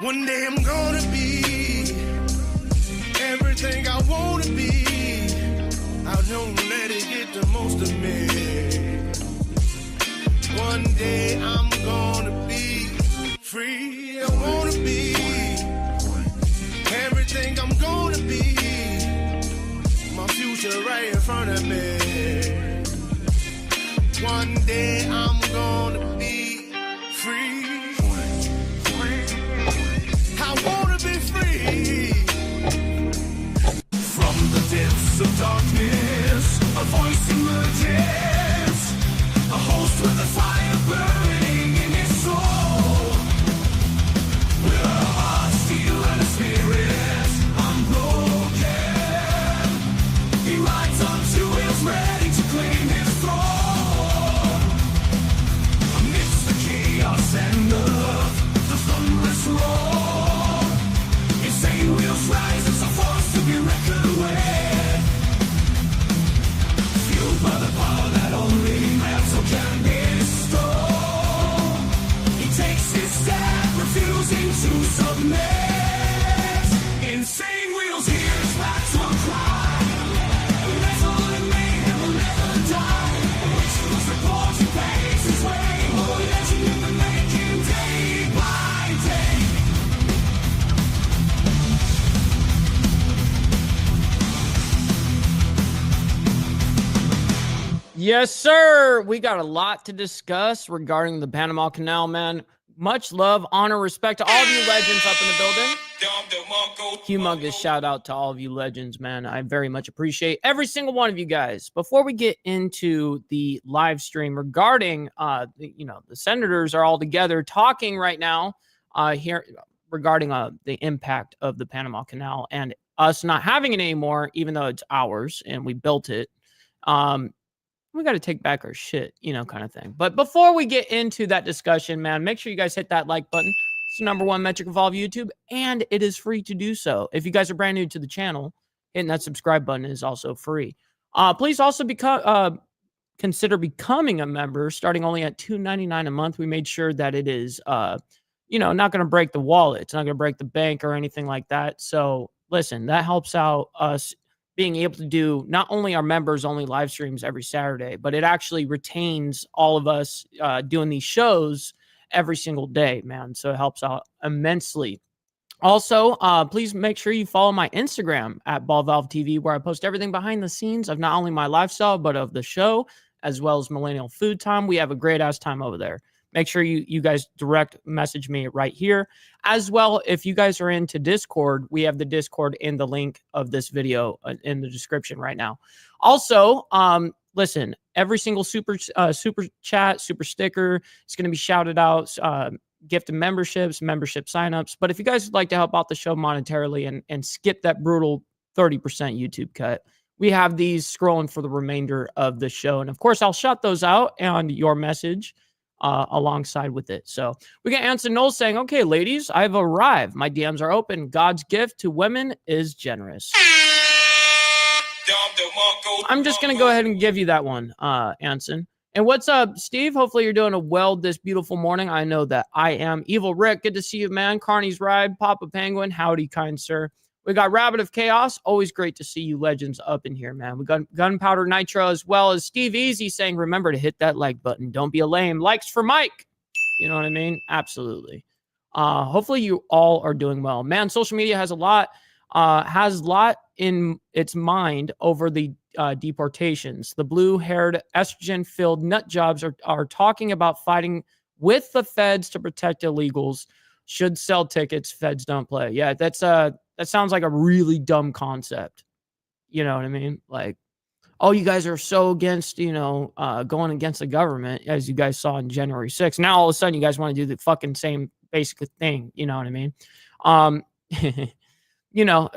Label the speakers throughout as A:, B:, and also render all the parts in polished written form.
A: One day I'm gonna be everything I wanna be. I don't let it get the most of me. One day I'm gonna be free. I wanna be everything I'm gonna be. My future right in front of me. One day I'm gonna be free. I wanna be free. From the depths of darkness, a voice emerges. A host with a fire burning in his soul. With a heart, steel, and a spirit unbroken. He rides on two wheels, ready to claim his throne. Amidst the chaos and the thunderous roar, insane wheels rise as a force to be reckoned with. Fueled by the power that only metal can bestow. He takes his stand, refusing to submit. Insane wheels hear his battle cry. Metal and mayhem will never die. Rituals report he pays his way. More legend in the making, day by day.
B: Yes, sir. We got a lot to discuss regarding the Panama Canal, man. Much love, honor, respect to all of you legends up in the building. Humongous shout out to all of you legends, man. I very much appreciate every single one of you guys. Before we get into the live stream regarding, the senators are all together talking right now here regarding the impact of the Panama Canal and us not having it anymore, even though it's ours and we built it. We got to take back our shit, kind of thing. But before we get into that discussion, man, make sure you guys hit that like button. It's the #1 metric of all of YouTube, and it is free to do so. If you guys are brand new to the channel, hitting that subscribe button is also free. Please also consider becoming a member, starting only at $2.99 a month. We made sure that it is, not going to break the wallet. It's not going to break the bank or anything like that. So listen, that helps out us being able to do not only our members only live streams every Saturday, but it actually retains all of us doing these shows every single day, man. So it helps out immensely. Also, please make sure you follow my Instagram at BallValveTV, where I post everything behind the scenes of not only my lifestyle, but of the show, as well as Millennial Food Time. We have a great ass time over there. Make sure you guys direct message me right here. As well, if you guys are into Discord, we have the Discord in the link of this video in the description right now. Also, listen, every single super chat, super sticker is going to be shouted out, gift of membership signups. But if you guys would like to help out the show monetarily and skip that brutal 30% YouTube cut, we have these scrolling for the remainder of the show. And of course, I'll shout those out and your message alongside with it. So we got Anson Knowles saying, okay, ladies, I've arrived. My DMs are open. God's gift to women is generous. I'm just going to go ahead and give you that one, Anson. And what's up, Steve? Hopefully you're doing well this beautiful morning. I know that I am. Evil Rick, good to see you, man. Carney's Ride, Papa Penguin, howdy, kind sir. We got Rabbit of Chaos. Always great to see you legends up in here, man. We got Gunpowder Nitro, as well as Steve Easy saying, remember to hit that like button. Don't be a lame. Likes for Mike. You know what I mean? Absolutely. Hopefully you all are doing well. Man, social media has a lot in its mind over the deportations. The blue-haired, estrogen-filled nut jobs are talking about fighting with the feds to protect illegals. Should sell tickets. Feds don't play. Yeah, that sounds like a really dumb concept. You know what I mean? Like, oh, you guys are so against, going against the government, as you guys saw on January 6th. Now, all of a sudden, you guys want to do the fucking same basic thing. You know what I mean?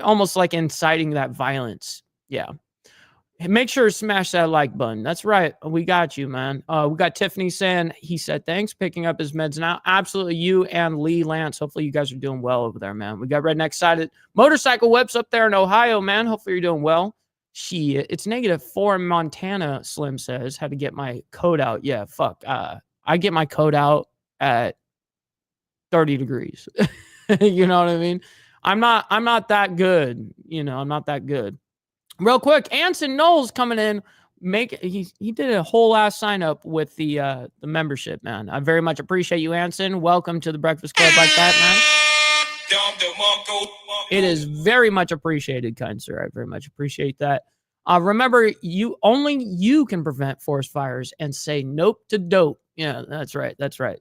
B: Almost like inciting that violence. Yeah. Make sure to smash that like button. That's right. We got you, man. We got Tiffany saying, he said, thanks, picking up his meds now. Absolutely. You and Lee Lance. Hopefully you guys are doing well over there, man. We got Redneck Sided Motorcycle Whips up there in Ohio, man. Hopefully you're doing well. It's -4 in Montana, Slim says. Had to get my code out. Yeah, fuck. I get my code out at 30 degrees. You know what I mean? I'm not that good. You know, I'm not that good. Real quick, Anson Knowles coming in. He did a whole ass sign up with the membership, man. I very much appreciate you, Anson. Welcome to the Breakfast Club like that, man. It is very much appreciated, kind sir. I very much appreciate that. Remember, you can prevent forest fires and say nope to dope. Yeah, that's right. That's right.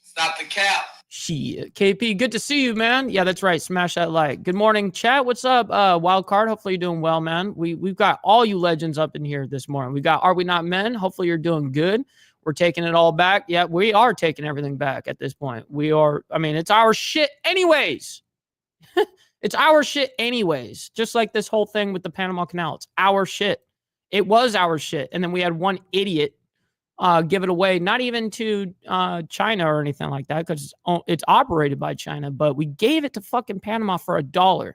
C: Stop the cap.
B: Shit. KP, good to see you, man. Yeah, that's right. Smash that like. Good morning, chat. What's up? Wild Card. Hopefully you're doing well, man. We've got all you legends up in here this morning. We got Are We Not Men? Hopefully you're doing good. We're taking it all back. Yeah, we are taking everything back at this point. We are, I mean, it's our shit anyways. It's our shit anyways. Just like this whole thing with the Panama Canal. It's our shit. It was our shit. And then we had one idiot give it away, not even to China or anything like that, because it's operated by China, but we gave it to fucking Panama for $1.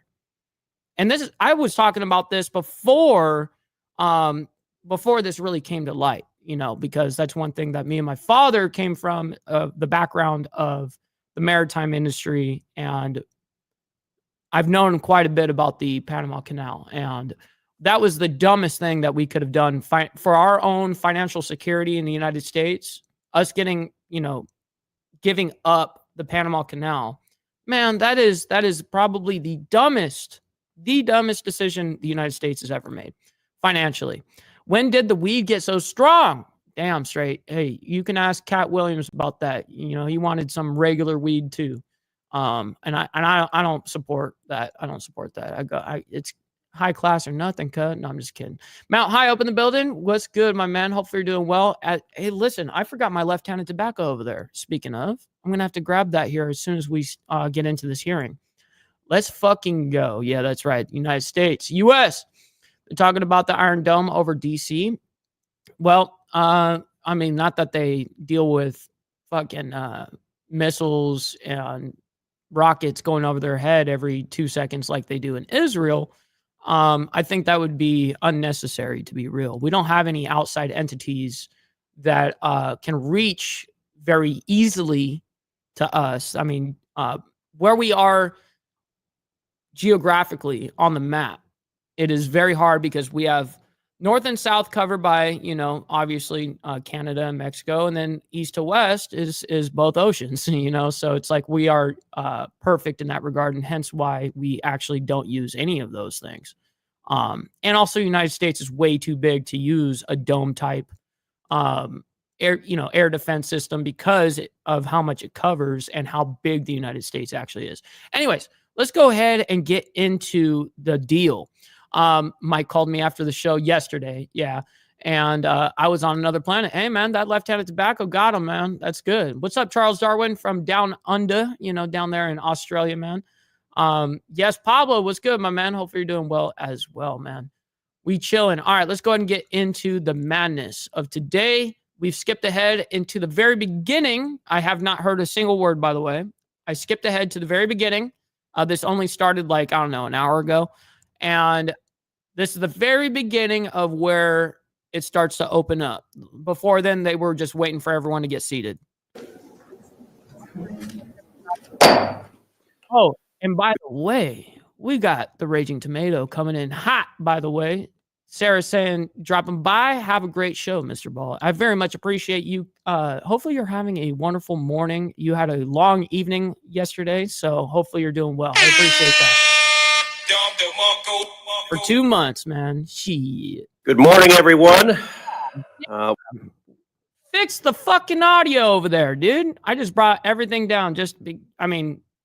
B: And this is, I was talking about this before this really came to light, you know, because that's one thing that me and my father came from, the background of the maritime industry, and I've known quite a bit about the Panama Canal, and that was the dumbest thing that we could have done for our own financial security in the United States. Us getting, you know, giving up the Panama Canal, man, that is probably the dumbest decision the United States has ever made financially. When did the weed get so strong? Damn straight. Hey, you can ask Cat Williams about that. You know, he wanted some regular weed too. And I don't support that. I don't support that. It's high class or nothing, cut. No, I'm just kidding. Mount High up in the building. What's good, my man? Hopefully you're doing well. Hey, listen, I forgot my left-handed tobacco over there. Speaking of, I'm gonna have to grab that here as soon as we get into this hearing. Let's fucking go. Yeah, that's right. United States, U.S. They're talking about the Iron Dome over D.C. Well, I mean, not that they deal with fucking missiles and rockets going over their head every 2 seconds like they do in Israel. I think that would be unnecessary, to be real. We don't have any outside entities that can reach very easily to us. I mean, where we are geographically on the map, it is very hard because we have north and south covered by, you know, obviously Canada and Mexico, and then east to west is both oceans, you know, so it's like we are perfect in that regard, and hence why we actually don't use any of those things. And also, United States is way too big to use a dome type air defense system because of how much it covers and how big the United States actually is. Anyways, let's go ahead and get into the deal. Mike called me after the show yesterday. Yeah. And I was on another planet. Hey, man, that left-handed tobacco got him, man. That's good. What's up, Charles Darwin from down under, you know, down there in Australia, man. Yes, Pablo, what's good, my man? Hopefully you're doing well as well, man. We chilling. All right, let's go ahead and get into the madness of today. We've skipped ahead into the very beginning. I have not heard a single word, by the way. I skipped ahead to the very beginning. This only started like, I don't know, an hour ago. And this is the very beginning of where it starts to open up. Before then, they were just waiting for everyone to get seated. Oh, and by the way, we got the Raging Tomato coming in hot, by the way. Sarah's saying, dropping by. Have a great show, Mr. Ball. I very much appreciate you. Hopefully you're having a wonderful morning. You had a long evening yesterday, so hopefully you're doing well. I appreciate that. For 2 months, man. Shit.
D: Good morning, everyone.
B: Fix the fucking audio over there, dude. I just brought everything down.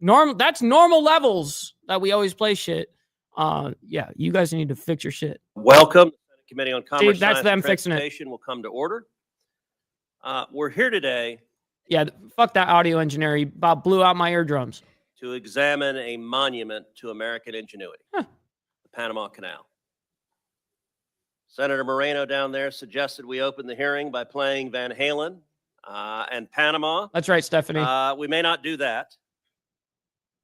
B: Normal. That's normal levels that we always play shit. Yeah, you guys need to fix your shit.
D: Welcome. The Committee on Commerce,
B: that's
D: Science,
B: them
D: and
B: fixing it.
D: Transportation will come to order. We're here today.
B: Yeah, fuck that audio engineer. He about blew out my eardrums.
D: To examine a monument to American ingenuity, the Panama Canal. Senator Moreno down there suggested we open the hearing by playing Van Halen and Panama.
B: That's right, Stephanie.
D: We may not do that.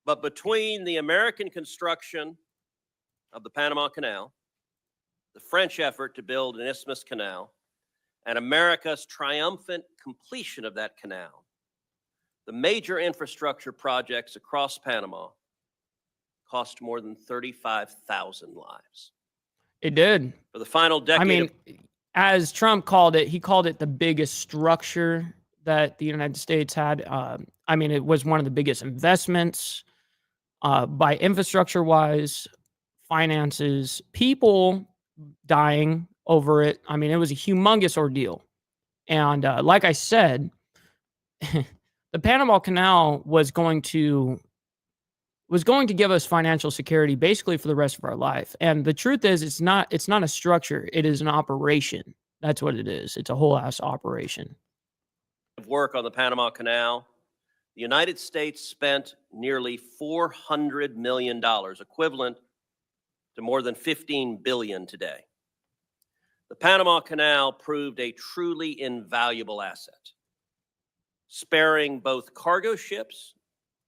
D: But between the American construction of the Panama Canal, the French effort to build an isthmus canal, and America's triumphant completion of that canal, The major infrastructure projects across Panama cost more than 35,000 lives.
B: It did.
D: For the final decade
B: I mean, as Trump called it, he called it the biggest structure that the United States had. I mean, it was one of the biggest investments by infrastructure wise, finances, people dying over it. I mean, it was a humongous ordeal. And like I said, the Panama Canal was going to give us financial security basically for the rest of our life. And the truth is, it's not a structure, it is an operation. That's what it is. It's a whole ass operation.
D: of work on the Panama Canal, the United States spent nearly $400 million, equivalent to more than $15 billion today. The Panama Canal proved a truly invaluable asset, sparing both cargo ships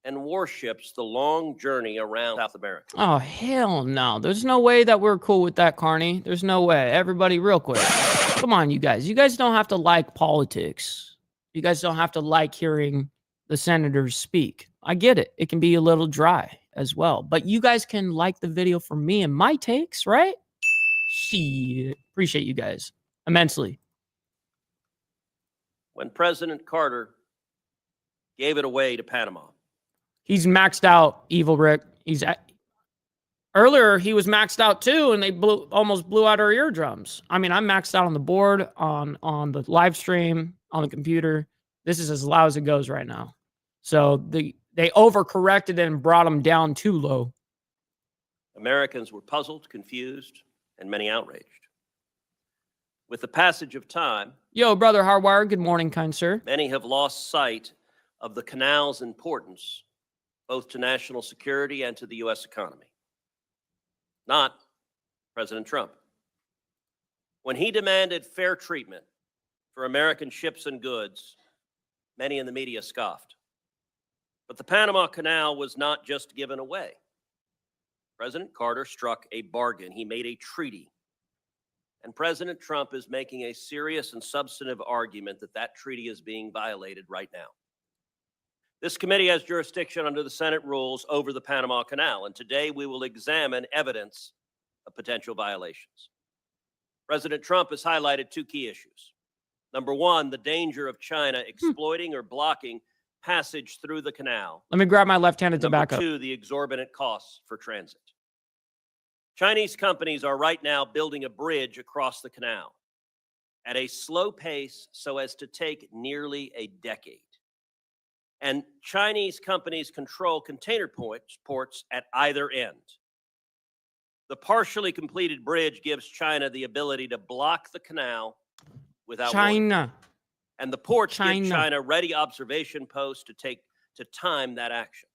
D: and warships the long journey around South America.
B: Oh, hell no. There's no way that we're cool with that, Carney. There's no way. Everybody, real quick. Come on, you guys. You guys don't have to like politics. You guys don't have to like hearing the senators speak. I get it. It can be a little dry as well. But you guys can like the video for me and my takes, right? Shit. Appreciate you guys immensely.
D: When President Carter gave it away to Panama,
B: He's maxed out, Evil Rick. Earlier he was maxed out too, and they almost blew out our eardrums. I mean, I'm maxed out on the board, on the live stream, on the computer. This is as loud as it goes right now. So they overcorrected and brought them down too low.
D: Americans were puzzled, confused, and many outraged. With the passage of time,
B: Yo, brother Hardwire, good morning, kind sir.
D: many have lost sight of the canal's importance, both to national security and to the U.S. economy. Not President Trump. When he demanded fair treatment for American ships and goods, many in the media scoffed. But the Panama Canal was not just given away. President Carter struck a bargain. He made a treaty. And President Trump is making a serious and substantive argument that that treaty is being violated right now. This committee has jurisdiction under the Senate rules over the Panama Canal, and today we will examine evidence of potential violations. President Trump has highlighted two key issues. Number one, the danger of China exploiting or blocking passage through the canal.
B: Let me grab my left-handed
D: Number
B: tobacco.
D: two, the exorbitant costs for transit. Chinese companies are right now building a bridge across the canal at a slow pace so as to take nearly a decade. And Chinese companies control container ports at either end. The partially completed bridge gives China the ability to block the canal without warning.
B: China.
D: And the ports give China ready observation posts to time that action.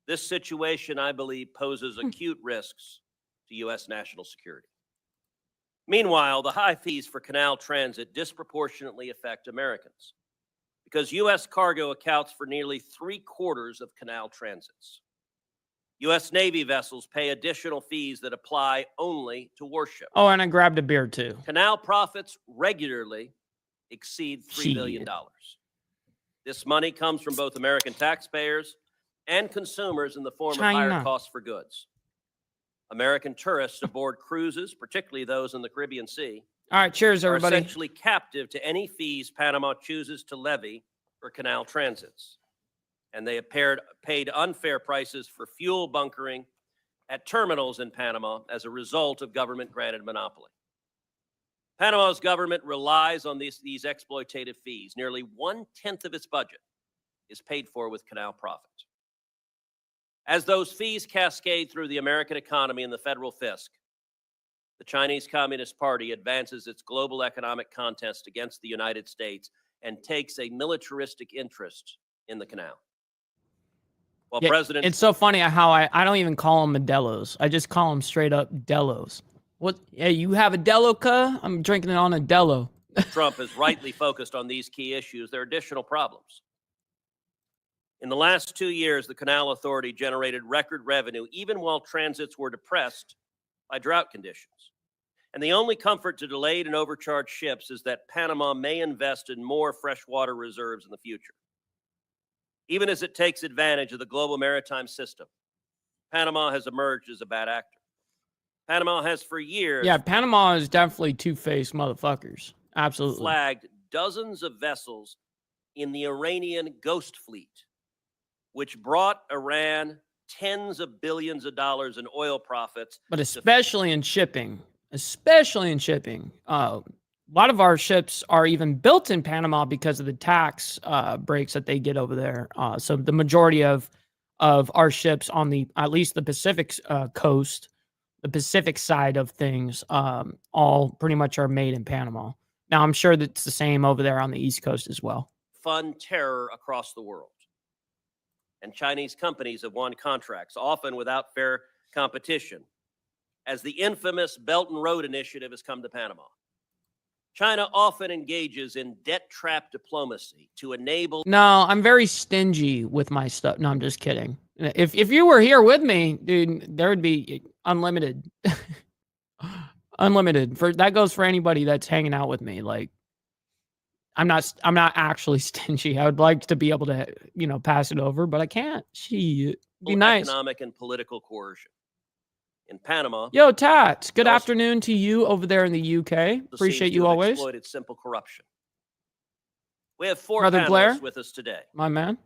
D: This situation, I believe, poses acute risks to U.S. national security. Meanwhile, the high fees for canal transit disproportionately affect Americans because U.S. cargo accounts for nearly 3/4 of canal transits. U.S. Navy vessels pay additional fees that apply only to warships.
B: Oh, and I grabbed a beer too.
D: Canal profits regularly exceed $3 billion. This money comes from both American taxpayers and consumers in the form of higher costs for goods. American tourists aboard cruises, particularly those in the Caribbean Sea,
B: All right, cheers,
D: are
B: everybody.
D: essentially captive to any fees Panama chooses to levy for canal transits. And they have paid unfair prices for fuel bunkering at terminals in Panama as a result of government-granted monopoly. Panama's government relies on these exploitative fees. Nearly 1/10 of its budget is paid for with canal profit. As those fees cascade through the American economy and the federal fisc, the Chinese Communist Party advances its global economic contest against the United States and takes a militaristic interest in the canal. While President...
B: It's so funny how I don't even call them Modelo's. I just call them straight up Delos. What? Hey, you have a Delo, cuh? I'm drinking it on a Delo.
D: Trump has rightly focused on these key issues. There are additional problems. In the last 2 years, the Canal Authority generated record revenue, even while transits were depressed by drought conditions. And the only comfort to delayed and overcharged ships is that Panama may invest in more freshwater reserves in the future. Even as it takes advantage of the global maritime system, Panama has emerged as a bad actor. Panama has for years
B: Yeah, Panama is definitely two-faced motherfuckers. Absolutely.
D: flagged dozens of vessels in the Iranian Ghost Fleet, which brought Iran tens of billions of dollars in oil profits.
B: But especially in shipping. A lot of our ships are even built in Panama because of the tax breaks that they get over there. So the majority of our ships on the, at least the Pacific coast, the Pacific side of things, all pretty much are made in Panama. Now, I'm sure that's the same over there on the East Coast as well.
D: Fund terror across the world. And Chinese companies have won contracts, often without fair competition, as the infamous Belt and Road Initiative has come to Panama. China often engages in debt trap diplomacy to enable.
B: No, I'm very stingy with my stuff. No, I'm just kidding. If you were here with me, dude, there would be unlimited. Unlimited. For that goes for anybody that's hanging out with me. Like, I'm not actually stingy. I would like to be able to, pass it over, but I can't. Be nice.
D: Economic and political coercion. In Panama.
B: Yo, Tats, good afternoon to you over there in the UK. Appreciate you always.
D: Exploited simple corruption. We have four
B: Brother
D: panelists
B: Blair,
D: with us today.
B: My man.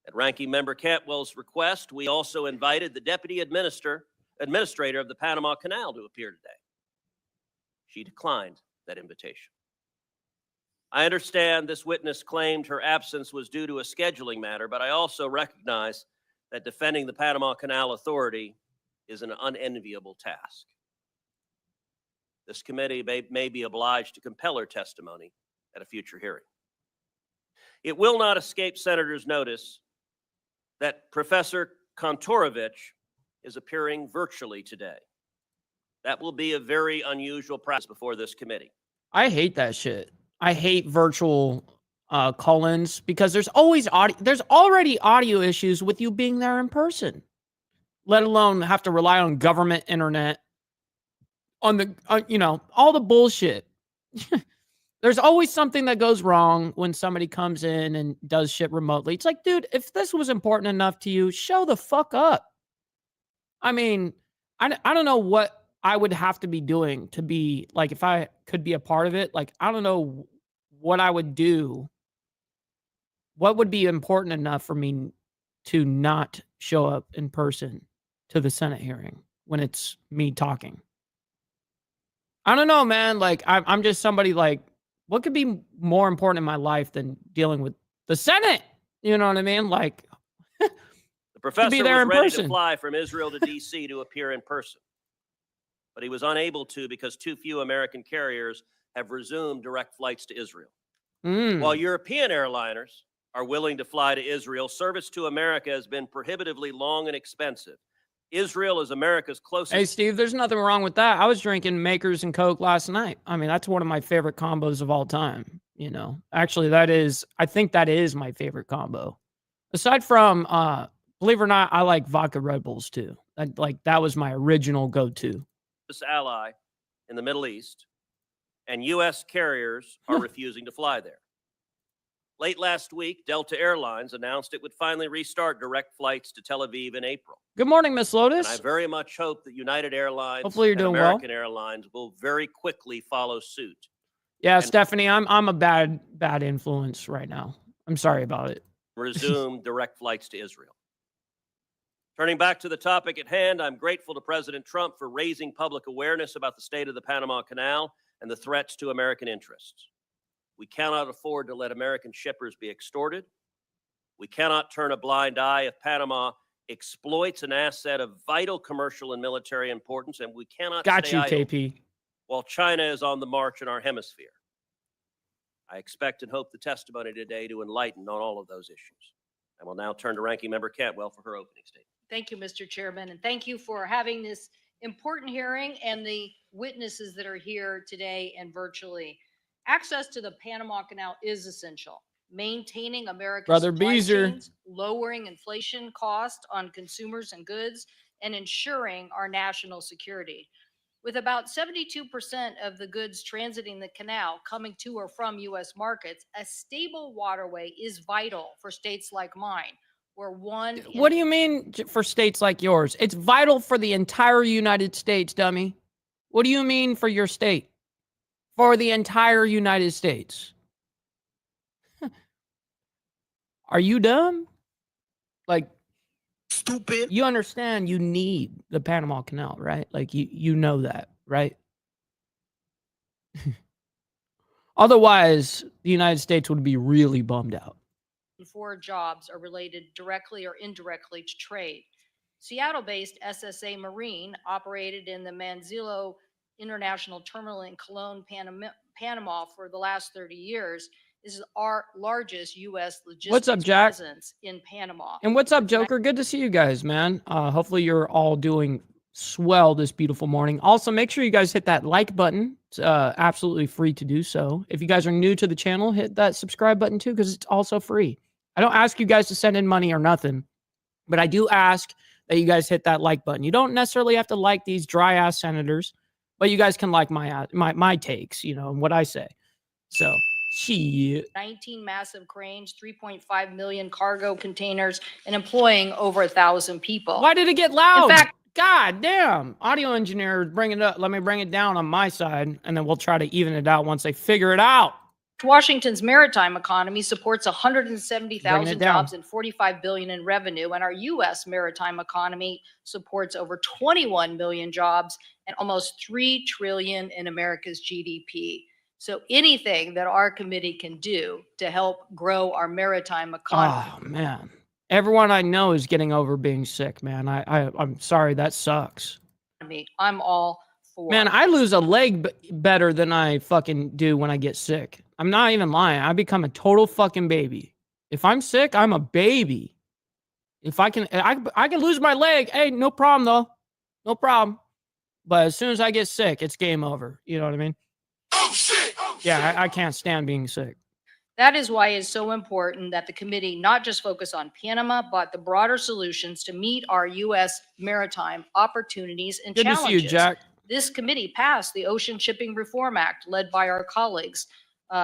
D: At Ranking Member Cantwell's request, we also invited the Deputy Administrator of the Panama Canal to appear today. She declined that invitation. I understand this witness claimed her absence was due to a scheduling matter, but I also recognize that defending the Panama Canal Authority is an unenviable task. This committee may be obliged to compel her testimony at a future hearing. It will not escape senators' notice that Professor Kontorovich is appearing virtually today. That will be a very unusual practice before this committee.
B: I hate that shit. I hate virtual call-ins because there's always audio. There's already audio issues with you being there in person, let alone have to rely on government internet, on the, all the bullshit. There's always something that goes wrong when somebody comes in and does shit remotely. It's like, dude, if this was important enough to you, show the fuck up. I mean, I don't know what I would have to be doing to be, like, if I could be a part of it. Like, I don't know what I would do. What would be important enough for me to not show up in person to the Senate hearing when it's me talking? I don't know, man. Like, I'm just somebody, like, what could be more important in my life than dealing with the Senate? You know what I mean? Like,
D: the professor
B: be there
D: was
B: in
D: ready
B: person.
D: to fly from Israel to D.C. to appear in person, but he was unable to because too few American carriers have resumed direct flights to Israel. While European airliners are willing to fly to Israel, service to America has been prohibitively long and expensive. Israel is America's closest.
B: Hey, Steve, there's nothing wrong with that. I was drinking Makers and Coke last night. I mean, that's one of my favorite combos of all time. Actually, I think that is my favorite combo. Aside from, believe it or not, I like vodka Red Bulls too. That was my original go-to.
D: This ally in the Middle East, and U.S. carriers are refusing to fly there. Late last week, Delta Airlines announced it would finally restart direct flights to Tel Aviv in April.
B: Good morning, Miss Lotus.
D: And I very much hope that United Airlines
B: Hopefully you're
D: and
B: doing
D: American Airlines will very quickly follow suit.
B: Yeah, and Stephanie, I'm a bad influence right now. I'm sorry about it.
D: Resume direct flights to Israel. Turning back to the topic at hand, I'm grateful to President Trump for raising public awareness about the state of the Panama Canal and the threats to American interests. We cannot afford to let American shippers be extorted. We cannot turn a blind eye if Panama exploits an asset of vital commercial and military importance, and we cannot stay idle
B: KP.
D: While China is on the march in our hemisphere. I expect and hope the testimony today to enlighten on all of those issues. I will now turn to Ranking Member Cantwell for her opening statement.
E: Thank you, Mr. Chairman, and thank you for having this important hearing and the witnesses that are here today and virtually. Access to the Panama Canal is essential. Maintaining America's supply chains, lowering inflation costs on consumers and goods, and ensuring our national security. With about 72% of the goods transiting the canal coming to or from U.S. markets, a stable waterway is vital for states like mine, where one.
B: What do you mean for states like yours? It's vital for the entire United States, dummy. What do you mean for your state? For the entire United States. Are you dumb? Like,
A: Stupid.
B: you understand you need the Panama Canal, right? Like, you know that, right? Otherwise, the United States would be really bummed out.
E: Four jobs are related directly or indirectly to trade. Seattle-based SSA Marine operated in the Manzillo International Terminal in Cologne, Panama for the last 30 years. This is our largest U.S. logistics
B: Jack?
E: presence in Panama.
B: And what's up, Joker? Good to see you guys, man. Hopefully you're all doing swell this beautiful morning. Also, make sure you guys hit that like button. It's absolutely free to do so. If you guys are new to the channel, hit that subscribe button too, because it's also free. I don't ask you guys to send in money or nothing, but I do ask that you guys hit that like button. You don't necessarily have to like these dry ass senators, but you guys can like my takes, you know, and what I say. So, shit.
E: 19 massive cranes, 3.5 million cargo containers, and employing over 1,000 people.
B: Why did it get loud?
E: In fact,
B: God damn. Audio engineers, bring it up. Let me bring it down on my side, and then we'll try to even it out once they figure it out.
E: Washington's maritime economy supports 170,000
B: Bring it down.
E: jobs and 45 billion in revenue, and our U.S. maritime economy supports over 21 million jobs and almost 3 trillion in America's GDP. So anything that our committee can do to help grow our maritime economy.
B: Oh man, everyone I know is getting over being sick, man. I'm sorry, that sucks.
E: I'm all for.
B: Man, I lose a leg better than I fucking do when I get sick. I'm not even lying. I become a total fucking baby. If I'm sick, I'm a baby. If I can lose my leg. Hey, no problem though. No problem. But as soon as I get sick, it's game over. You know what I mean?
A: Oh shit. Oh,
B: Yeah, I can't stand being sick.
E: That is why it's so important that the committee not just focus on Panama, but the broader solutions to meet our U.S. maritime opportunities and
B: Good
E: challenges.
B: to see you, Jack.
E: This committee passed the Ocean Shipping Reform Act, led by our colleagues,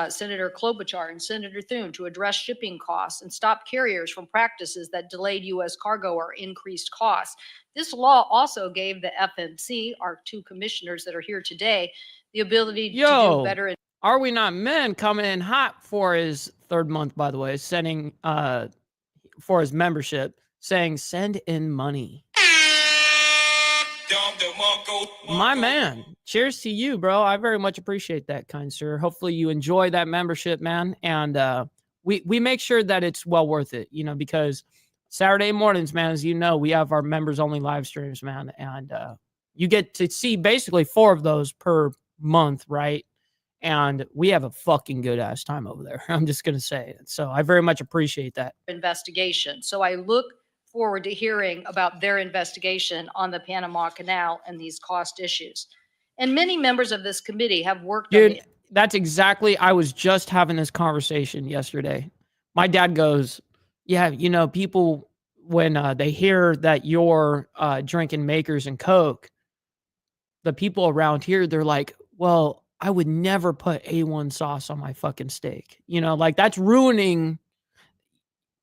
E: Senator Klobuchar and Senator Thune, to address shipping costs and stop carriers from practices that delayed U.S. cargo or increased costs. This law also gave the FMC, our two commissioners that are here today, the ability to do better.
B: Are We Not Men coming in hot for his third month, by the way, sending for his membership, saying send in money. My man, cheers to you, bro. I very much appreciate that, kind sir. Hopefully you enjoy that membership, man. And we make sure that it's well worth it, you know, because Saturday mornings, man, as you know, we have our members only live streams, man. And you get to see basically 4 of those per month, right? And we have a fucking good ass time over there. I'm just going to say it. So I very much appreciate that.
E: Investigation. So I look forward to hearing about their investigation on the Panama Canal and these cost issues. And many members of this committee have worked on
B: Dude, that's exactly, I was just having this conversation yesterday. My dad goes, yeah, you know, people, when they hear that you're drinking Makers and Coke, the people around here, they're like, well, I would never put A1 sauce on my fucking steak. You know, like that's ruining.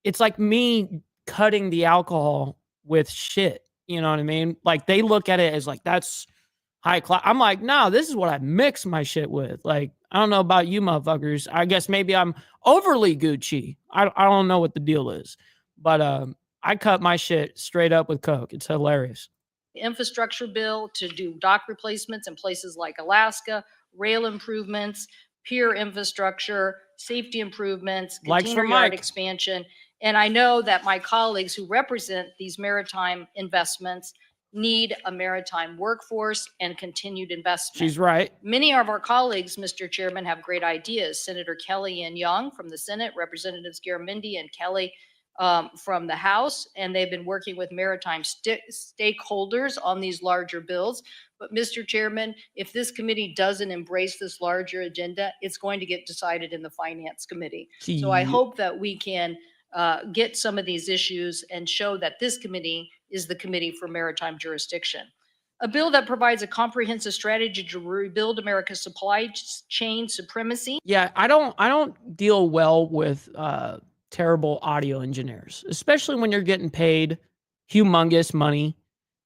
B: It's like me cutting the alcohol with shit. You know what I mean? Like they look at it as like, that's high class. I'm like, no, this is what I mix my shit with. Like, I don't know about you motherfuckers. I guess maybe I'm overly Gucci. I don't know what the deal is, but I cut my shit straight up with Coke. It's hilarious.
E: Infrastructure bill to do dock replacements in places like Alaska, rail improvements, pier infrastructure, safety improvements, container yard expansion. And I know that my colleagues who represent these maritime investments need a maritime workforce and continued investment.
B: She's right.
E: Many of our colleagues, Mr. Chairman, have great ideas. Senator Kelly and Young from the Senate, Representatives Garamendi and Kelly from the House, and they've been working with maritime stakeholders on these larger bills. But Mr. Chairman, if this committee doesn't embrace this larger agenda, it's going to get decided in the Finance Committee. So I hope that we can get some of these issues and show that this committee is the committee for maritime jurisdiction. A bill that provides a comprehensive strategy to rebuild America's supply chain supremacy.
B: Yeah, I don't deal well with terrible audio engineers, especially when you're getting paid humongous money.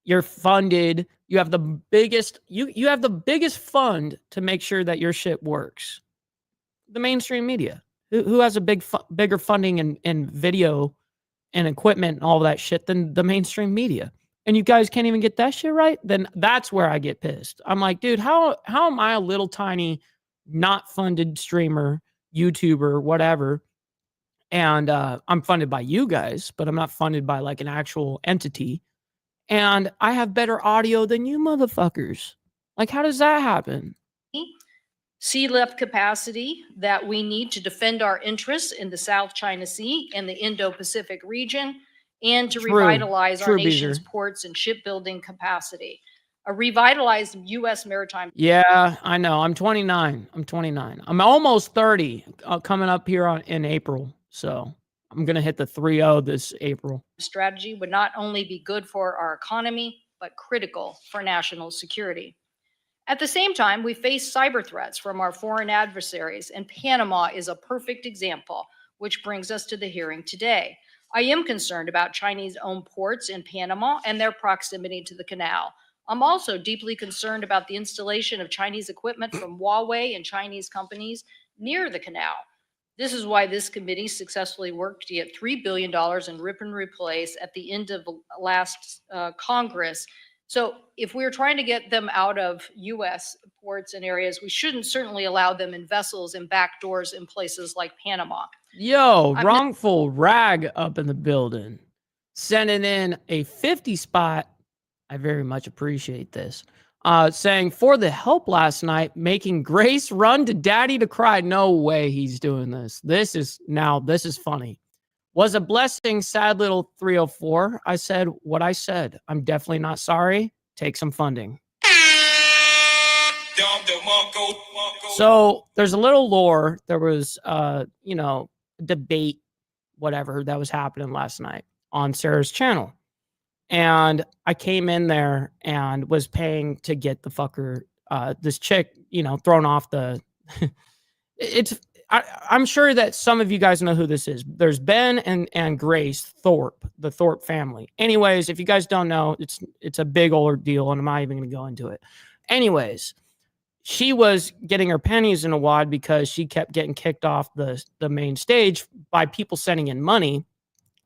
B: You're funded. You have the biggest you have the biggest fund to make sure that your shit works. The mainstream media, who has a bigger funding and video and equipment and all that shit than the mainstream media. And you guys can't even get that shit right, then that's where I get pissed. I'm like, dude, how am I a little tiny, not funded streamer, YouTuber, whatever, and I'm funded by you guys, but I'm not funded by like an actual entity, and I have better audio than you motherfuckers. Like, how does that happen?
E: Sea lift capacity that we need to defend our interests in the South China Sea and the Indo-Pacific region, and to revitalize our nation's ports and shipbuilding capacity. A revitalized U.S. maritime.
B: Yeah, I know. I'm 29. I'm almost 30 coming up here in April. So I'm going to hit the 3-0 this April.
E: Strategy would not only be good for our economy, but critical for national security. At the same time, we face cyber threats from our foreign adversaries, and Panama is a perfect example, which brings us to the hearing today. I am concerned about Chinese-owned ports in Panama and their proximity to the canal. I'm also deeply concerned about the installation of Chinese equipment from Huawei and Chinese companies near the canal. This is why this committee successfully worked to get $3 billion in rip and replace at the end of last Congress. So if we're trying to get them out of U.S. ports and areas, we shouldn't certainly allow them in vessels and back doors in places like Panama.
B: Yo, wrongful rag up in the building. Sending in a 50 spot. I very much appreciate this. Saying for the help last night, making Grace run to daddy to cry. No way he's doing this. This is funny. Was a blessing, sad little 304. I said what I said. I'm definitely not sorry. Take some funding. So there's a little lore. There was, debate, whatever, that was happening last night on Sarah's channel. And I came in there and was paying to get the fucker, this chick, thrown off the... I'm sure that some of you guys know who this is. There's Ben and Grace Thorpe, the Thorpe family. Anyways, if you guys don't know, it's a big old deal, and I'm not even going to go into it. Anyways, she was getting her pennies in a wad because she kept getting kicked off the main stage by people sending in money,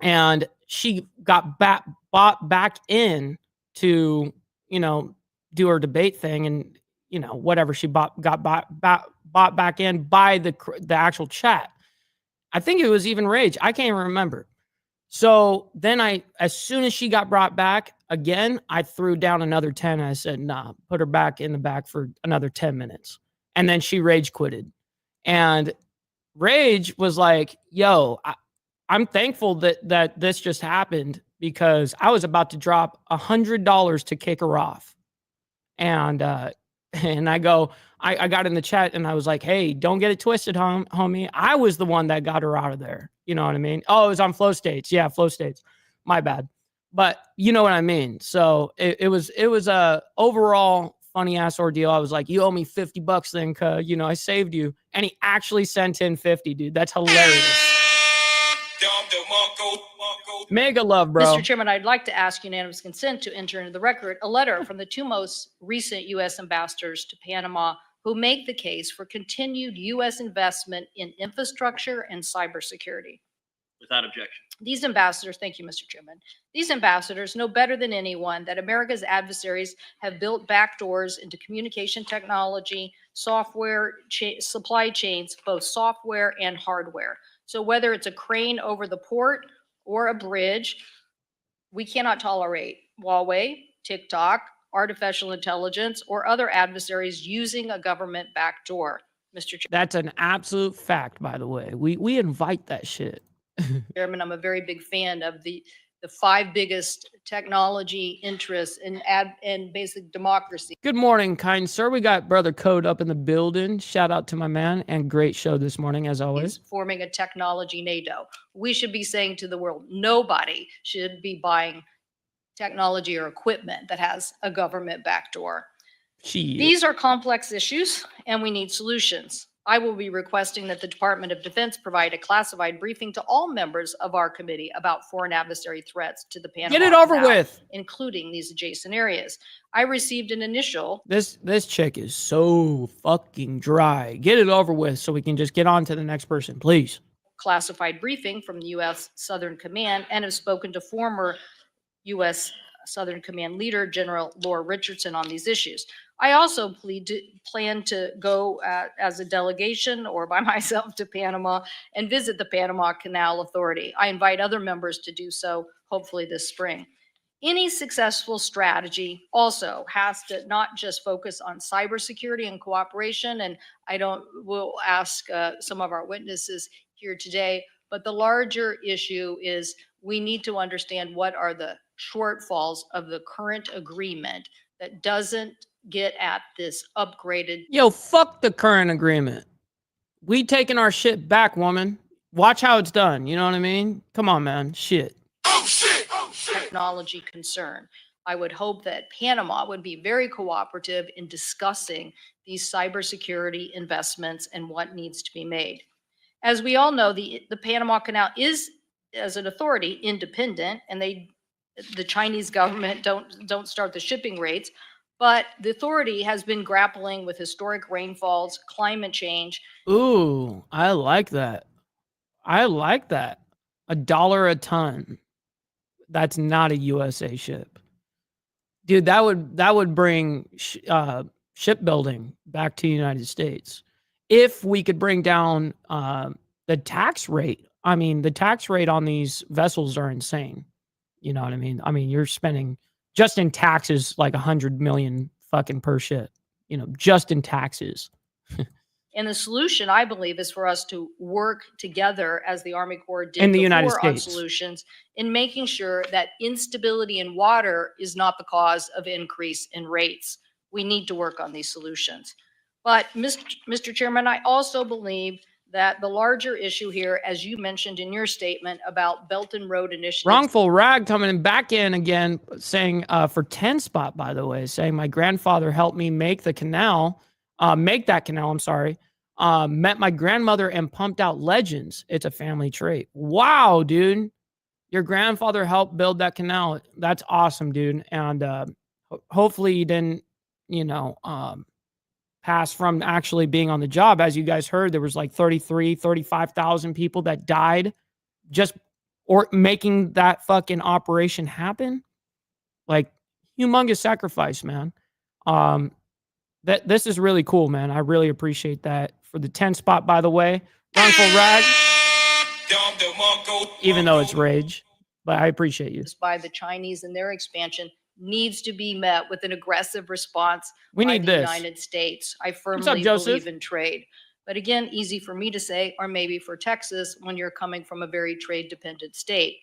B: and she got bought back in to do her debate thing, and whatever, she got bought back in by the actual chat. I think it was even Rage. I can't even remember. So then as soon as she got brought back again, I threw down another 10. And I said, nah, put her back in the back for another 10 minutes. And then she rage quitted. And Rage was like, yo, I'm thankful that this just happened, because I was about to drop $100 to kick her off. And I got in the chat and I was like, hey, don't get it twisted, homie. I was the one that got her out of there. You know what I mean? Oh, it was on Flow States. Yeah, Flow States. My bad. But you know what I mean? So it was a overall funny ass ordeal. I was like, you owe me $50 then, cuz, I saved you. And he actually sent in 50, dude. That's hilarious. Mega love, bro.
E: Mr. Chairman, I'd like to ask unanimous consent to enter into the record a letter from the two most recent U.S. ambassadors to Panama who make the case for continued U.S. investment in infrastructure and cybersecurity.
D: Without objection.
E: These ambassadors, thank you, Mr. Chairman. These ambassadors know better than anyone that America's adversaries have built backdoors into communication technology, software, supply chains, both software and hardware. So whether it's a crane over the port or a bridge, we cannot tolerate Huawei, TikTok, artificial intelligence, or other adversaries using a government backdoor. Mr. Chairman.
B: That's an absolute fact, by the way. We invite that shit.
E: Chairman, I'm a very big fan of the 5 biggest technology interests in basic democracy.
B: Good morning, kind sir. We got Brother Code up in the building. Shout out to my man, and great show this morning, as always.
E: Forming a technology NATO. We should be saying to the world, nobody should be buying technology or equipment that has a government backdoor. These are complex issues, and we need solutions. I will be requesting that the Department of Defense provide a classified briefing to all members of our committee about foreign adversary threats to the Panama
B: Get it over
E: Canal,
B: with.
E: including these adjacent areas. I received an initial
B: This chick is so fucking dry. Get it over with so we can just get on to the next person, please.
E: classified briefing from the U.S. Southern Command and have spoken to former U.S. Southern Command leader, General Laura Richardson, on these issues. I also plan to go as a delegation or by myself to Panama and visit the Panama Canal Authority. I invite other members to do so, hopefully this spring. Any successful strategy also has to not just focus on cybersecurity and cooperation, and we'll ask some of our witnesses here today, but the larger issue is we need to understand what are the shortfalls of the current agreement that doesn't get at this upgraded.
B: Yo, fuck the current agreement. We taking our shit back, woman. Watch how it's done. You know what I mean? Come on, man. Shit.
E: Technology concern. I would hope that Panama would be very cooperative in discussing these cybersecurity investments and what needs to be made. As we all know, the Panama Canal is, as an authority, independent, and the Chinese government don't start the shipping rates. But the authority has been grappling with historic rainfalls, climate change.
B: Ooh, I like that. I like that. $1 a ton. That's not a USA ship. Dude, that would bring shipbuilding back to the United States. If we could bring down the tax rate. I mean, the tax rate on these vessels are insane. You know what I mean? I mean, you're spending just in taxes like 100 million fucking per ship, you know, just in taxes.
E: And the solution, I believe, is for us to work together as the Army Corps did
B: In the United
E: before on
B: States.
E: solutions in making sure that instability in water is not the cause of increase in rates. We need to work on these solutions. But Mr. Chairman, I also believe that the larger issue here, as you mentioned in your statement about Belt and Road Initiative.
B: Wrongful rag coming back in again, saying for 10 spot, by the way, saying my grandfather helped me make that canal, I'm sorry. Met my grandmother and pumped out legends. It's a family trait. Wow, dude. Your grandfather helped build that canal. That's awesome, dude. And hopefully you didn't, pass from actually being on the job. As you guys heard, there was like 35,000 people that died just or making that fucking operation happen. Like humongous sacrifice, man. This is really cool, man. I really appreciate that. For the 10 spot, by the way, wrongful rag, even though it's rage, but I appreciate you.
E: By the Chinese and their expansion needs to be met with an aggressive response
B: We
E: by
B: need
E: the
B: this.
E: United States. I
B: up,
E: firmly
B: Joseph?
E: believe in trade. But again, easy for me to say, or maybe for Texas when you're coming from a very trade dependent state.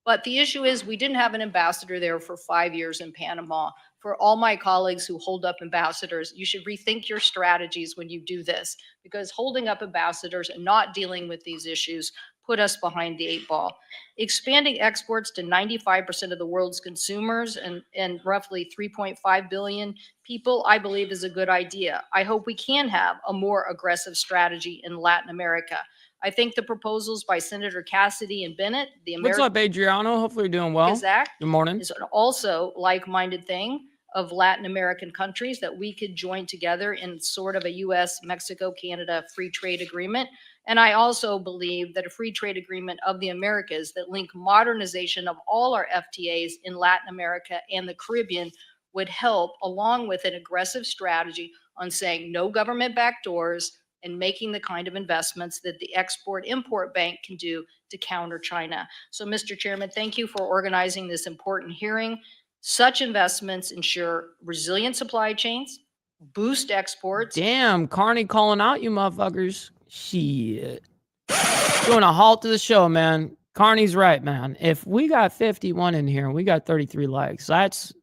E: But the issue is we didn't have an ambassador there for 5 years in Panama. For all my colleagues who hold up ambassadors, you should rethink your strategies when you do this, because holding up ambassadors and not dealing with these issues put us behind the 8 ball. Expanding exports to 95% of the world's consumers and roughly 3.5 billion people, I believe is a good idea. I hope we can have a more aggressive strategy in Latin America. I think the proposals by Senator Cassidy and Bennett, the
B: What's
E: American
B: up, Adriano? Hopefully you're doing well.
E: Act,
B: Good morning.
E: is an also like-minded thing of Latin American countries that we could join together in sort of a U.S., Mexico, Canada free trade agreement. And I also believe that a free trade agreement of the Americas that link modernization of all our FTAs in Latin America and the Caribbean would help, along with an aggressive strategy on saying no government backdoors and making the kind of investments that the Export-Import Bank can do to counter China. So, Mr. Chairman, thank you for organizing this important hearing. Such investments ensure resilient supply chains, boost exports.
B: Damn, Carney calling out you motherfuckers. Shit. Doing a halt to the show, man. Carney's right, man. If we got 51 in here and we got 33 likes, that's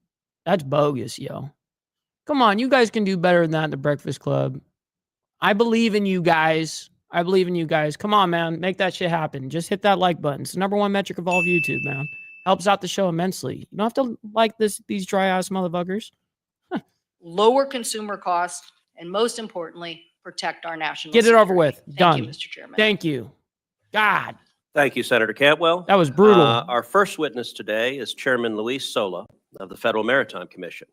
B: bogus, yo. Come on, you guys can do better than that in the Breakfast Club. I believe in you guys. Come on, man. Make that shit happen. Just hit that like button. It's the #1 metric of all of YouTube, man. Helps out the show immensely. You don't have to like these dry ass motherfuckers.
E: Lower consumer costs, and most importantly, protect our national
B: Get it over
E: security.
B: with.
E: Thank you,
B: Done.
E: Mr. Chairman.
B: Thank you. God,
D: Thank you, Senator Cantwell.
B: that was brutal.
D: Our first witness today is Chairman Luis Sola of the Federal Maritime Commission.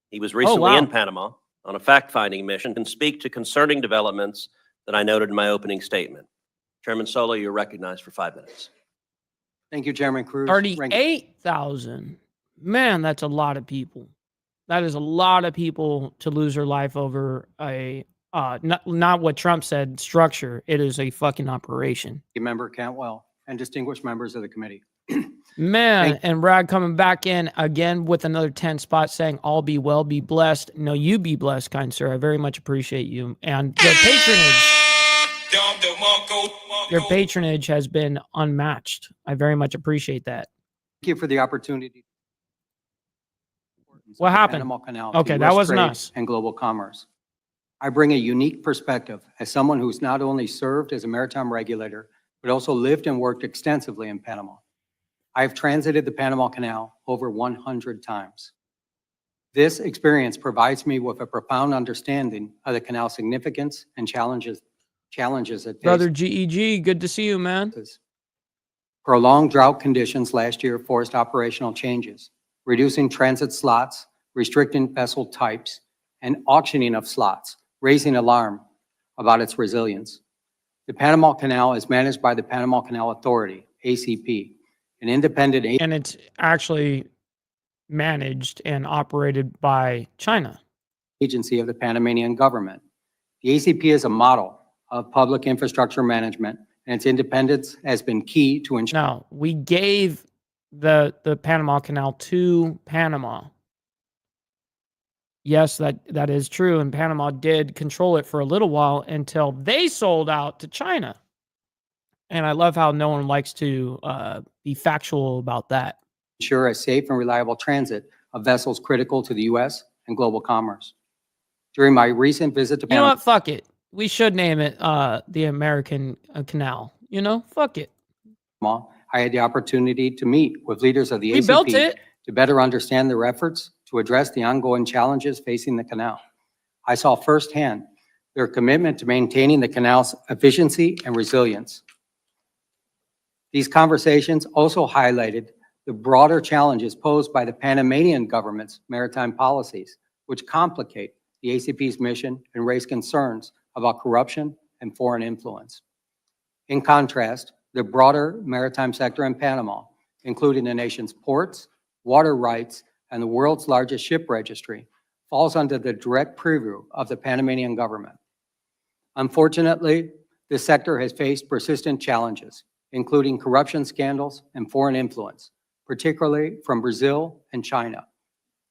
D: He was recently
B: wow.
D: in Panama on a fact-finding mission and can speak to concerning developments that I noted in my opening statement. Chairman Sola, you're recognized for 5 minutes.
F: Thank you, Chairman Cruz.
B: 38,000. Man, that's a lot of people. That is a lot of people to lose their life over a not what Trump said structure. It is a fucking operation.
F: Member Cantwell and distinguished members of the committee.
B: Man, and Brad coming back in again with another 10 spots saying, all be well, be blessed. No, you be blessed, kind sir. I very much appreciate you. And the patronage. Your patronage has been unmatched. I very much appreciate that.
F: Thank you for the opportunity.
B: What happened?
F: Panama Canal to
B: Okay, that
F: US
B: wasn't
F: trade
B: us.
F: and global commerce. I bring a unique perspective as someone who's not only served as a maritime regulator, but also lived and worked extensively in Panama. I have transited the Panama Canal over 100 times. This experience provides me with a profound understanding of the canal's significance and challenges it
B: Brother
F: faces.
B: GEG, good to see you, man.
F: Prolonged drought conditions last year forced operational changes, reducing transit slots, restricting vessel types, and auctioning of slots, raising alarm about its resilience. The Panama Canal is managed by the Panama Canal Authority, ACP, an independent
B: And it's actually managed and operated by China.
F: agency of the Panamanian government. The ACP is a model of public infrastructure management, and its independence has been key to ensure.
B: Now, we gave the Panama Canal to Panama. Yes, that is true. And Panama did control it for a little while until they sold out to China. And I love how no one likes to be factual about that.
F: Ensure a safe and reliable transit of vessels critical to the U.S. and global commerce. During my recent visit to
B: You know
F: Panama,
B: what? Fuck it. We should name it the American Canal. You know, fuck it.
F: I had the opportunity to meet with leaders of the
B: We built
F: ACP
B: it.
F: to better understand their efforts to address the ongoing challenges facing the canal. I saw firsthand their commitment to maintaining the canal's efficiency and resilience. These conversations also highlighted the broader challenges posed by the Panamanian government's maritime policies, which complicate the ACP's mission and raise concerns about corruption and foreign influence. In contrast, the broader maritime sector in Panama, including the nation's ports, water rights, and the world's largest ship registry, falls under the direct purview of the Panamanian government. Unfortunately, this sector has faced persistent challenges, including corruption scandals and foreign influence, particularly from Brazil and China.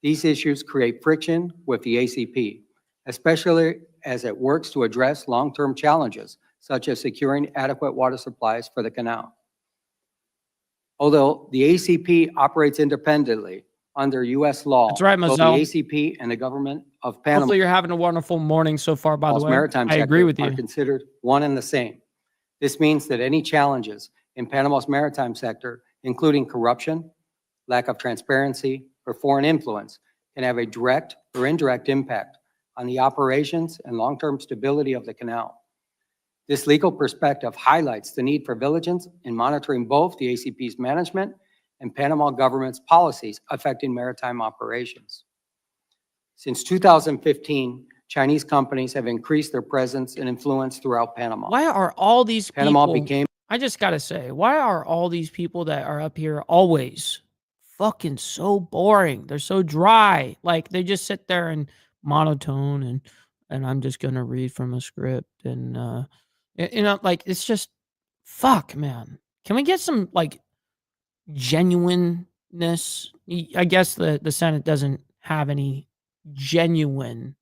F: These issues create friction with the ACP, especially as it works to address long-term challenges such as securing adequate water supplies for the canal. Although the ACP operates independently under U.S. law,
B: That's right,
F: both the
B: Moselle.
F: ACP and the government of Panama,
B: Hopefully you're having a wonderful morning so far, by the way.
F: maritime
B: I agree
F: sector
B: with
F: are
B: you.
F: considered one and the same. This means that any challenges in Panama's maritime sector, including corruption, lack of transparency, or foreign influence, can have a direct or indirect impact on the operations and long-term stability of the canal. This legal perspective highlights the need for vigilance in monitoring both the ACP's management and Panama government's policies affecting maritime operations. Since 2015, Chinese companies have increased their presence and influence throughout Panama.
B: Why are all these
F: Panama
B: people,
F: became
B: I just got to say, why are all these people that are up here always fucking so boring? They're so dry. Like they just sit there and monotone and I'm just going to read from a script and you know, like it's just fuck, man. Can we get some like genuineness? I guess the Senate doesn't have any genuine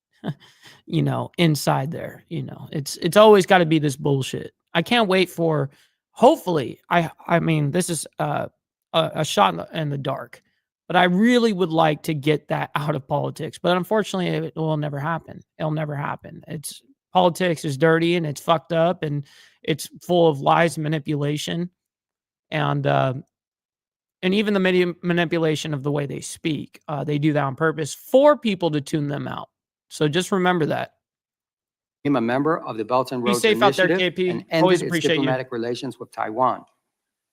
B: you know, inside there. You know, it's always got to be this bullshit. I can't wait for. Hopefully, I mean, this is a shot in the dark, but I really would like to get that out of politics. But unfortunately, it will never happen. It'll never happen. It's politics is dirty and it's fucked up and it's full of lies and manipulation, and even the manipulation of the way they speak. They do that on purpose for people to tune them out. So just remember that.
F: became a member of the Belt and
B: Be
F: Roads
B: safe out there,
F: Initiative
B: KP.
F: and
B: Always
F: ended its
B: appreciate you.
F: diplomatic relations with Taiwan.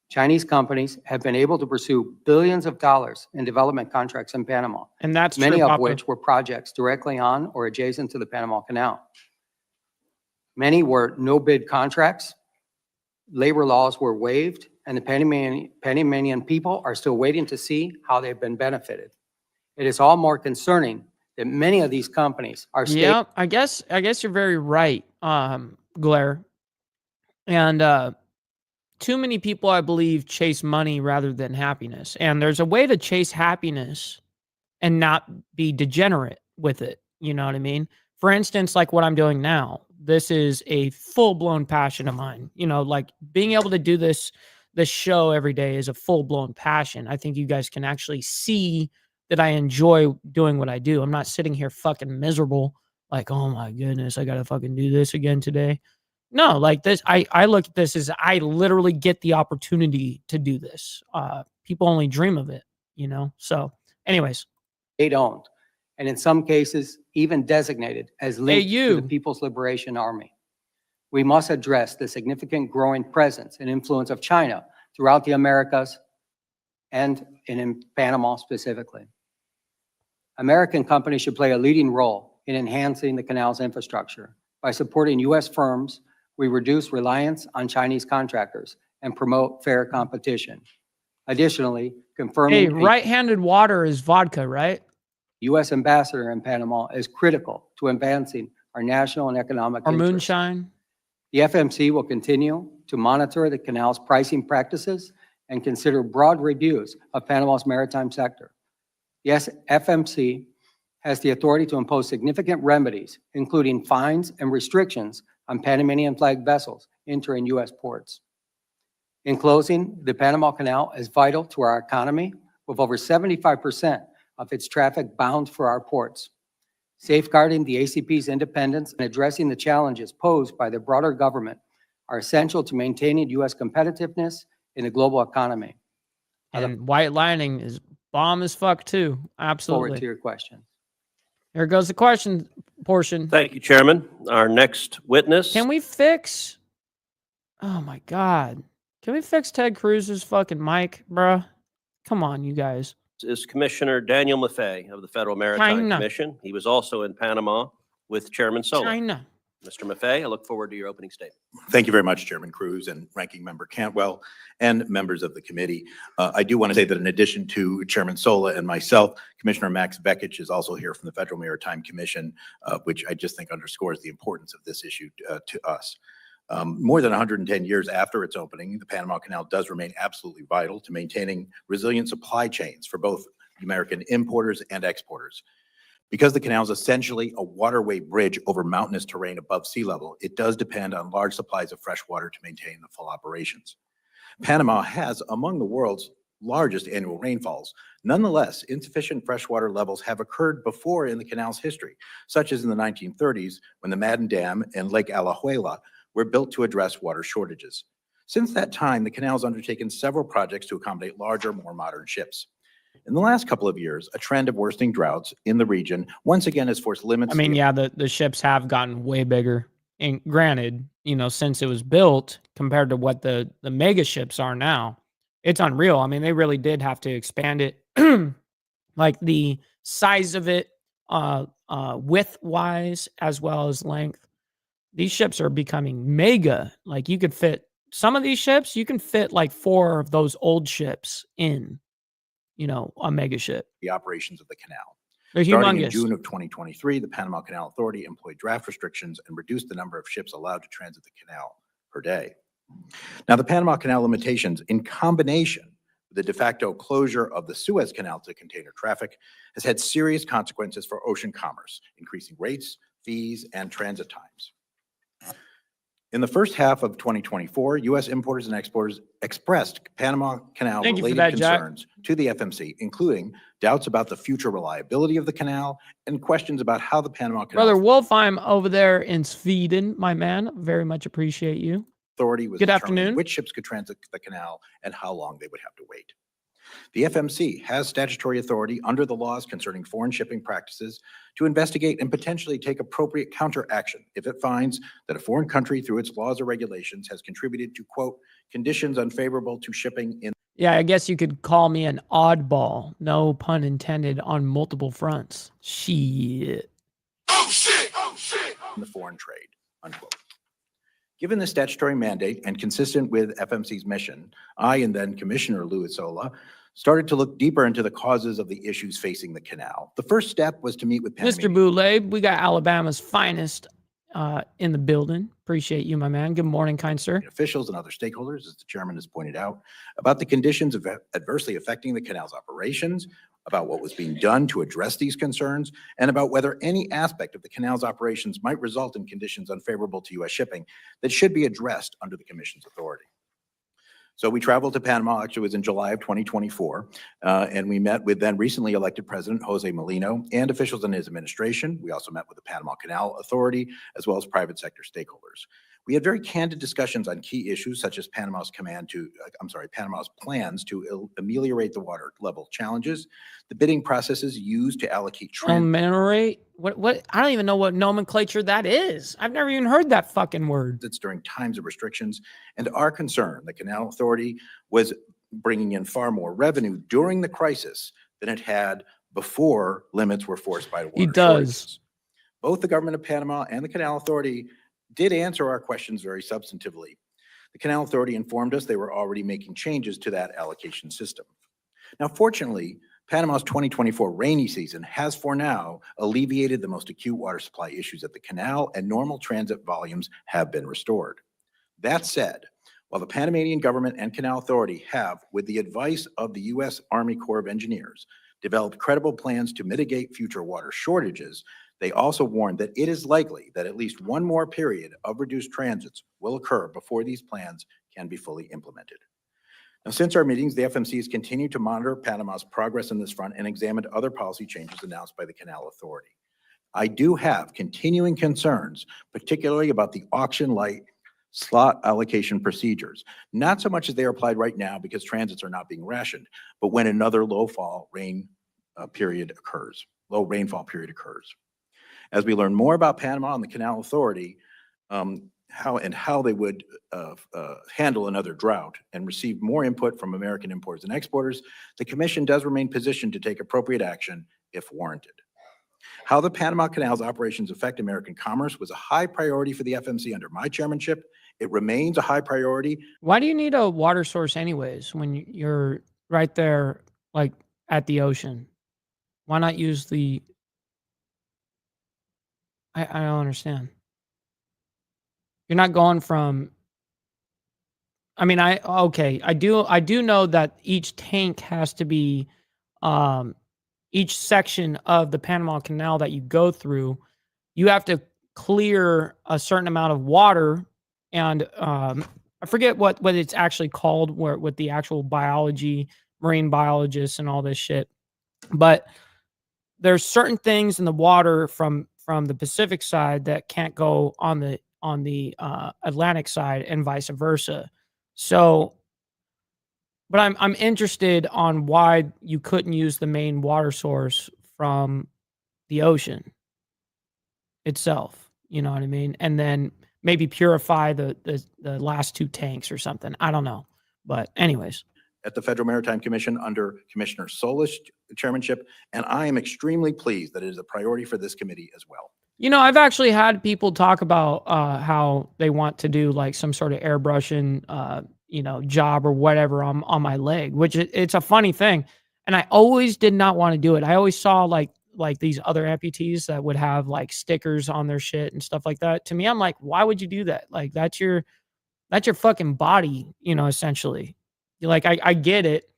F: Chinese companies have been able to pursue billions of dollars in development contracts in Panama,
B: And that's
F: many
B: true,
F: of
B: Papa.
F: which were projects directly on or adjacent to the Panama Canal. Many were no-bid contracts, labor laws were waived, and the Panamanian people are still waiting to see how they've been benefited. It is all more concerning that many of these companies are
B: Yeah, I guess you're very right, Blair. And too many people, I believe, chase money rather than happiness. And there's a way to chase happiness and not be degenerate with it. You know what I mean? For instance, like what I'm doing now, this is a full-blown passion of mine. You know, like being able to do this show every day is a full-blown passion. I think you guys can actually see that I enjoy doing what I do. I'm not sitting here fucking miserable, like, oh my goodness, I gotta fucking do this again today. No, like this, I look at this as I literally get the opportunity to do this. People only dream of it, you know? So anyways,
F: state-owned, and in some cases, even designated as linked to the
B: you.
F: People's Liberation Army. We must address the significant growing presence and influence of China throughout the Americas and in Panama specifically. American companies should play a leading role in enhancing the canal's infrastructure. By supporting U.S. firms, we reduce reliance on Chinese contractors and promote fair competition. Additionally, confirming
B: Hey,
F: a
B: right-handed water is vodka, right?
F: U.S. ambassador in Panama is critical to advancing our national and economic
B: Or
F: interests.
B: moonshine?
F: The FMC will continue to monitor the canal's pricing practices and consider broad reviews of Panama's maritime sector. Yes, FMC has the authority to impose significant remedies, including fines and restrictions on Panamanian flagged vessels entering U.S. ports. In closing, the Panama Canal is vital to our economy, with over 75% of its traffic bound for our ports. Safeguarding the ACP's independence and addressing the challenges posed by the broader government are essential to maintaining U.S. competitiveness in the global economy. I look
B: And white lining is bomb as fuck too.
F: forward
B: Absolutely.
F: to your questions.
B: Here goes the question portion.
D: Thank you, Chairman. Our next witness.
B: Can we fix? Oh my God. Can we fix Ted Cruz's fucking mic, bruh? Come on, you guys.
D: Is Commissioner Daniel Maffei of the Federal Maritime
B: China.
D: Commission. He was also in Panama with Chairman Solo.
B: China.
D: Mr. Maffei, I look forward to your opening statement.
G: Thank you very much, Chairman Cruz and Ranking Member Cantwell and members of the committee. I do want to say that in addition to Chairman Sola and myself, Commissioner Max Vekich is also here from the Federal Maritime Commission, which I just think underscores the importance of this issue to us. More than 110 years after its opening, the Panama Canal does remain absolutely vital to maintaining resilient supply chains for both American importers and exporters. Because the canal is essentially a waterway bridge over mountainous terrain above sea level, it does depend on large supplies of fresh water to maintain the full operations. Panama has among the world's largest annual rainfalls. Nonetheless, insufficient freshwater levels have occurred before in the canal's history, such as in the 1930s when the Madden Dam and Lake Alajuela were built to address water shortages. Since that time, the canal has undertaken several projects to accommodate larger, more modern ships. In the last couple of years, a trend of worsening droughts in the region once again has forced limits.
B: I mean, yeah, the ships have gotten way bigger. And granted, you know, since it was built compared to what the mega ships are now, it's unreal. I mean, they really did have to expand it. Like the size of it, width-wise, as well as length. These ships are becoming mega. Like you could fit some of these ships, you can fit like 4 of those old ships in, you know, a mega ship.
G: The operations of the canal.
B: They're
G: Starting in
B: humongous.
G: June of 2023, the Panama Canal Authority employed draft restrictions and reduced the number of ships allowed to transit the canal per day. Now, the Panama Canal limitations, in combination with the de facto closure of the Suez Canal to container traffic, has had serious consequences for ocean commerce, increasing rates, fees, and transit times. In the first half of 2024, U.S. importers and exporters expressed Panama Canal-related concerns to the FMC, including doubts about the future reliability of the canal and questions about how the Panama Canal
B: Brother Wolfheim over there in Sweden, my man, very much appreciate you.
G: Authority was
B: Good
G: determining
B: afternoon.
G: which ships could transit the canal and how long they would have to wait. The FMC has statutory authority under the laws concerning foreign shipping practices to investigate and potentially take appropriate counteraction if it finds that a foreign country, through its laws or regulations, has contributed to, quote, conditions unfavorable to shipping in
B: Yeah, I guess you could call me an oddball. No pun intended on multiple fronts. Shit.
G: the foreign trade, unquote. Given the statutory mandate and consistent with FMC's mission, I and then Commissioner Luisola started to look deeper into the causes of the issues facing the canal. The first step was to meet with
B: Mr. Boulay, we got Alabama's finest in the building. Appreciate you, my man. Good morning, kind sir.
G: officials and other stakeholders, as the chairman has pointed out, about the conditions of adversely affecting the canal's operations, about what was being done to address these concerns, and about whether any aspect of the canal's operations might result in conditions unfavorable to U.S. shipping that should be addressed under the commission's authority. So we traveled to Panama, actually it was in July of 2024, and we met with then recently elected President Jose Molino and officials in his administration. We also met with the Panama Canal Authority, as well as private sector stakeholders. We had very candid discussions on key issues such as Panama's plans to ameliorate the water level challenges, the bidding processes used to allocate
B: Ameliorate? What? I don't even know what nomenclature that is. I've never even heard that fucking word.
G: That's during times of restrictions, and our concern, the Canal Authority was bringing in far more revenue during the crisis than it had before limits were forced by the water shortages. Both the government of Panama and the Canal Authority did answer our questions very substantively. The Canal Authority informed us they were already making changes to that allocation system. Now, fortunately, Panama's 2024 rainy season has for now alleviated the most acute water supply issues at the canal, and normal transit volumes have been restored. That said, while the Panamanian government and Canal Authority have, with the advice of the U.S. Army Corps of Engineers, developed credible plans to mitigate future water shortages, they also warned that it is likely that at least one more period of reduced transits will occur before these plans can be fully implemented. Now, since our meetings, the FMC has continued to monitor Panama's progress on this front and examined other policy changes announced by the Canal Authority. I do have continuing concerns, particularly about the auction-like slot allocation procedures, not so much as they are applied right now because transits are not being rationed, but when another low rainfall period occurs. As we learn more about Panama and the Canal Authority, how they would handle another drought and receive more input from American importers and exporters, the Commission does remain positioned to take appropriate action if warranted. How the Panama Canal's operations affect American commerce was a high priority for the FMC under my chairmanship. It remains a high priority.
B: Why do you need a water source anyways when you're right there, like at the ocean? Why not use the... I don't understand. You're not going from... I mean, I do know that each tank has to be, each section of the Panama Canal that you go through, you have to clear a certain amount of water, and I forget what it's actually called, where with the actual biology, marine biologists and all this shit, but there's certain things in the water from the Pacific side that can't go on the Atlantic side, and vice versa. So, but I'm interested on why you couldn't use the main water source from the ocean itself. You know what I mean? And then maybe purify the last two tanks or something. I don't know. But anyways.
G: At the Federal Maritime Commission under Commissioner Solis' chairmanship, and I am extremely pleased that it is a priority for this committee as well.
B: You know, I've actually had people talk about how they want to do like some sort of airbrushing, job or whatever on my leg, which it's a funny thing. And I always did not want to do it. I always saw like these other amputees that would have like stickers on their shit and stuff like that. To me, I'm like, why would you do that? Like that's your fucking body, essentially. Like I get it,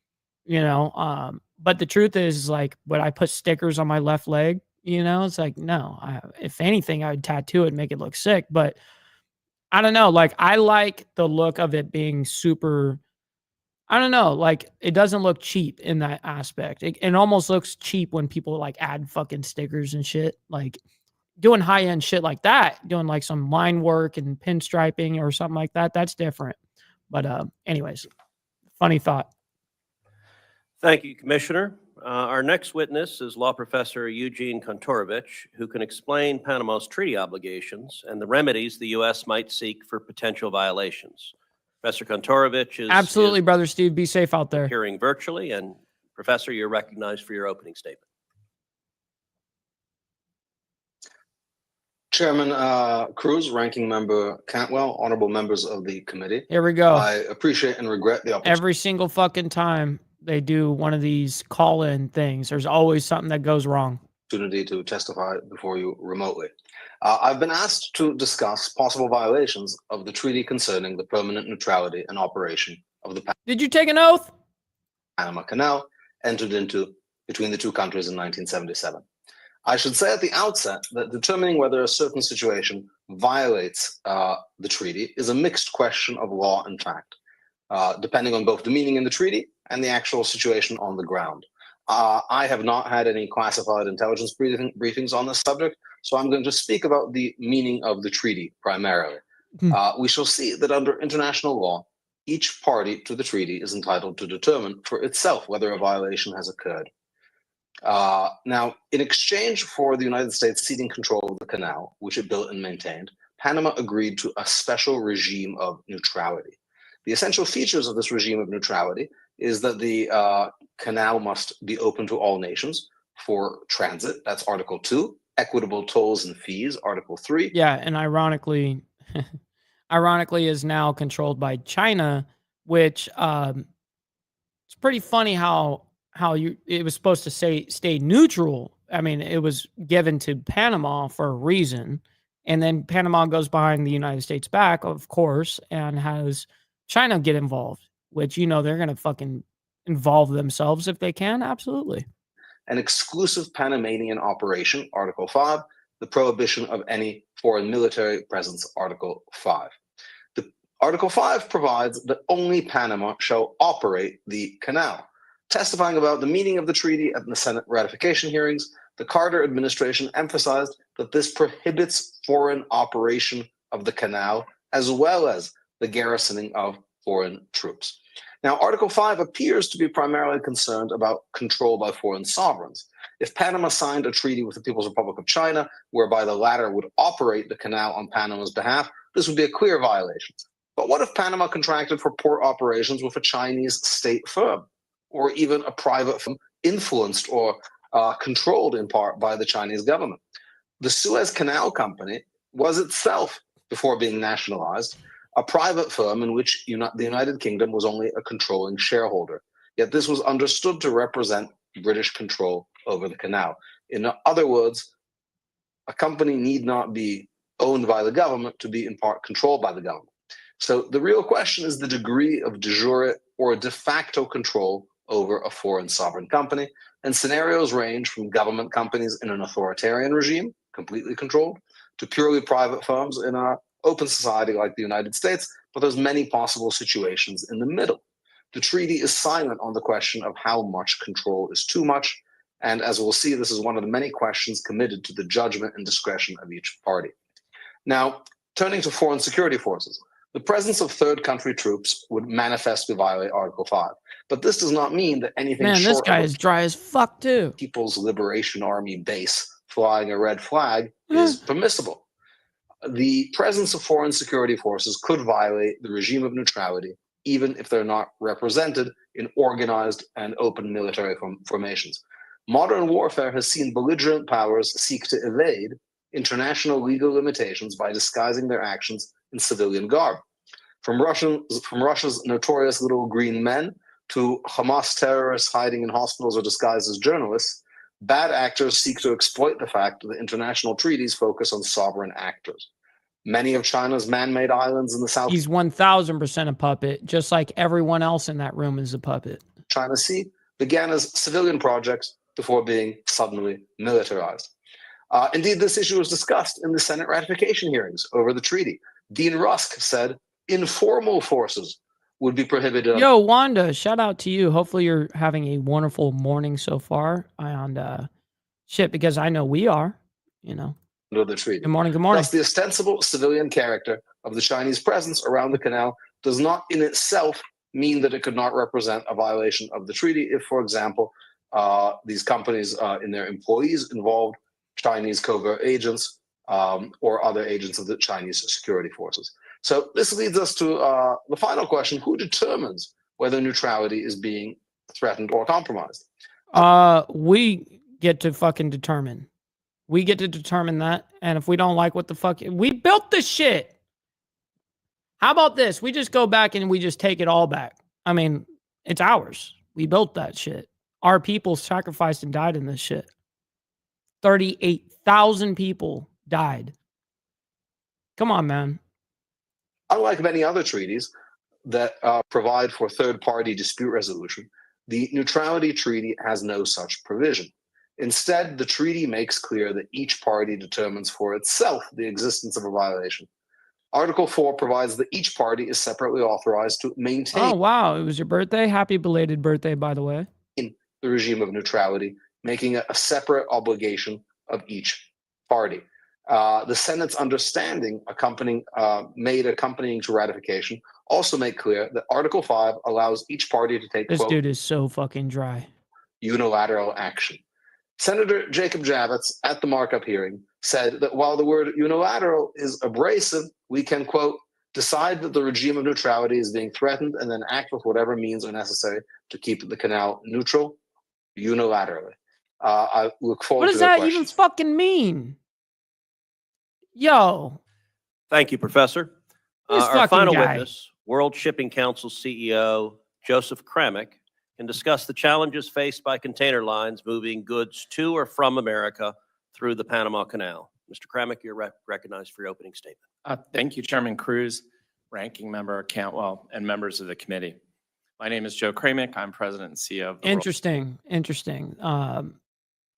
B: but the truth is like, would I put stickers on my left leg? It's like, no, if anything, I would tattoo it and make it look sick. But I don't know. Like, I like the look of it being super, I don't know. Like, it doesn't look cheap in that aspect. It almost looks cheap when people like add fucking stickers and shit. Like doing high end shit like that, doing like some line work and pinstriping or something like that. That's different. But anyways, funny thought.
D: Thank you, Commissioner. Our next witness is law professor Eugene Kontorovich, who can explain Panama's treaty obligations and the remedies the U.S. might seek for potential violations. Professor Kontorovich is
B: Absolutely, brother Steve. Be safe out there.
D: appearing virtually, and Professor, you're recognized for your opening statement.
H: Chairman Cruz, Ranking Member Cantwell, honorable members of the committee.
B: Here we go.
H: I appreciate and regret the opportunity
B: Every single fucking time they do one of these call-in things, there's always something that goes wrong.
H: to testify before you remotely. I've been asked to discuss possible violations of the treaty concerning the permanent neutrality and operation of the
B: Did you take an oath?
H: Panama Canal entered into between the two countries in 1977. I should say at the outset that determining whether a certain situation violates the treaty is a mixed question of law and fact, depending on both the meaning in the treaty and the actual situation on the ground. I have not had any classified intelligence briefings on this subject, so I'm going to speak about the meaning of the treaty primarily. We shall see that under international law, each party to the treaty is entitled to determine for itself whether a violation has occurred. Now, in exchange for the United States ceding control of the canal, which it built and maintained, Panama agreed to a special regime of neutrality. The essential features of this regime of neutrality is that the canal must be open to all nations for transit. That's Article 2. Equitable tolls and fees, Article 3.
B: Yeah, and ironically is now controlled by China, which it's pretty funny how it was supposed to stay neutral. I mean, it was given to Panama for a reason, and then Panama goes behind the United States back, of course, and has China get involved, which, you know, they're going to fucking involve themselves if they can. Absolutely.
H: An exclusive Panamanian operation, Article 5, the prohibition of any foreign military presence, Article 5. Article 5 provides that only Panama shall operate the canal. Testifying about the meaning of the treaty at the Senate ratification hearings, the Carter administration emphasized that this prohibits foreign operation of the canal as well as the garrisoning of foreign troops. Now, Article 5 appears to be primarily concerned about control by foreign sovereigns. If Panama signed a treaty with the People's Republic of China, whereby the latter would operate the canal on Panama's behalf, this would be a clear violation. But what if Panama contracted for port operations with a Chinese state firm, or even a private firm influenced or controlled in part by the Chinese government? The Suez Canal Company was itself, before being nationalized, a private firm in which the United Kingdom was only a controlling shareholder. Yet this was understood to represent British control over the canal. In other words, a company need not be owned by the government to be in part controlled by the government. So the real question is the degree of de jure or de facto control over a foreign sovereign company. And scenarios range from government companies in an authoritarian regime, completely controlled, to purely private firms in an open society like the United States, but there's many possible situations in the middle. The treaty is silent on the question of how much control is too much, and as we'll see, this is one of the many questions committed to the judgment and discretion of each party. Now, turning to foreign security forces, the presence of third country troops would manifestly violate Article 5, but this does not mean that anything
B: Man, this
H: short
B: guy
H: of
B: is dry as fuck too.
H: People's Liberation Army base flying a red flag is permissible. The presence of foreign security forces could violate the regime of neutrality, even if they're not represented in organized and open military formations. Modern warfare has seen belligerent powers seek to evade international legal limitations by disguising their actions in civilian garb. From Russia's notorious little green men to Hamas terrorists hiding in hospitals or disguised as journalists, bad actors seek to exploit the fact that international treaties focus on sovereign actors. Many of China's man-made islands in the South
B: He's 1000% a puppet, just like everyone else in that room is a puppet.
H: China Sea began as civilian projects before being suddenly militarized. Indeed, this issue was discussed in the Senate ratification hearings over the treaty. Dean Rusk said informal forces would be prohibited.
B: Yo, Wanda, shout out to you. Hopefully you're having a wonderful morning so far. And because I know we are, you know.
H: Under the treaty.
B: Good morning, good morning.
H: Thus, the ostensible civilian character of the Chinese presence around the canal does not in itself mean that it could not represent a violation of the treaty if, for example, these companies and their employees involved Chinese covert agents or other agents of the Chinese security forces. So this leads us to the final question: who determines whether neutrality is being threatened or compromised?
B: We get to fucking determine. We get to determine that. And if we don't like what the fuck, we built this shit. How about this? We just go back and we just take it all back. I mean, it's ours. We built that shit. Our people sacrificed and died in this shit. 38,000 people died. Come on, man.
H: Unlike many other treaties that provide for third-party dispute resolution, the neutrality treaty has no such provision. Instead, the treaty makes clear that each party determines for itself the existence of a violation. Article 4 provides that each party is separately authorized to maintain
B: Oh, wow. It was your birthday. Happy belated birthday, by the way.
H: the regime of neutrality, making it a separate obligation of each party. The Senate's understanding made accompanying to ratification also make clear that Article 5 allows each party to take,
B: This
H: quote,
B: dude is so fucking dry.
H: unilateral action. Senator Jacob Javits at the markup hearing said that while the word unilateral is abrasive, we can, quote, decide that the regime of neutrality is being threatened and then act with whatever means are necessary to keep the canal neutral unilaterally. I look forward
B: What
H: to
B: does
H: the
B: that
H: questions.
B: even fucking mean? Yo,
D: Thank you, Professor.
B: This
D: Our
B: fucking
D: final
B: guy.
D: witness, World Shipping Council CEO Joseph Kramick, can discuss the challenges faced by container lines moving goods to or from America through the Panama Canal. Mr. Kramick, you're recognized for your opening statement.
I: Thank you, Chairman Cruz, Ranking Member Cantwell, and members of the committee. My name is Joe Kramick. I'm President and CEO of the
B: interesting.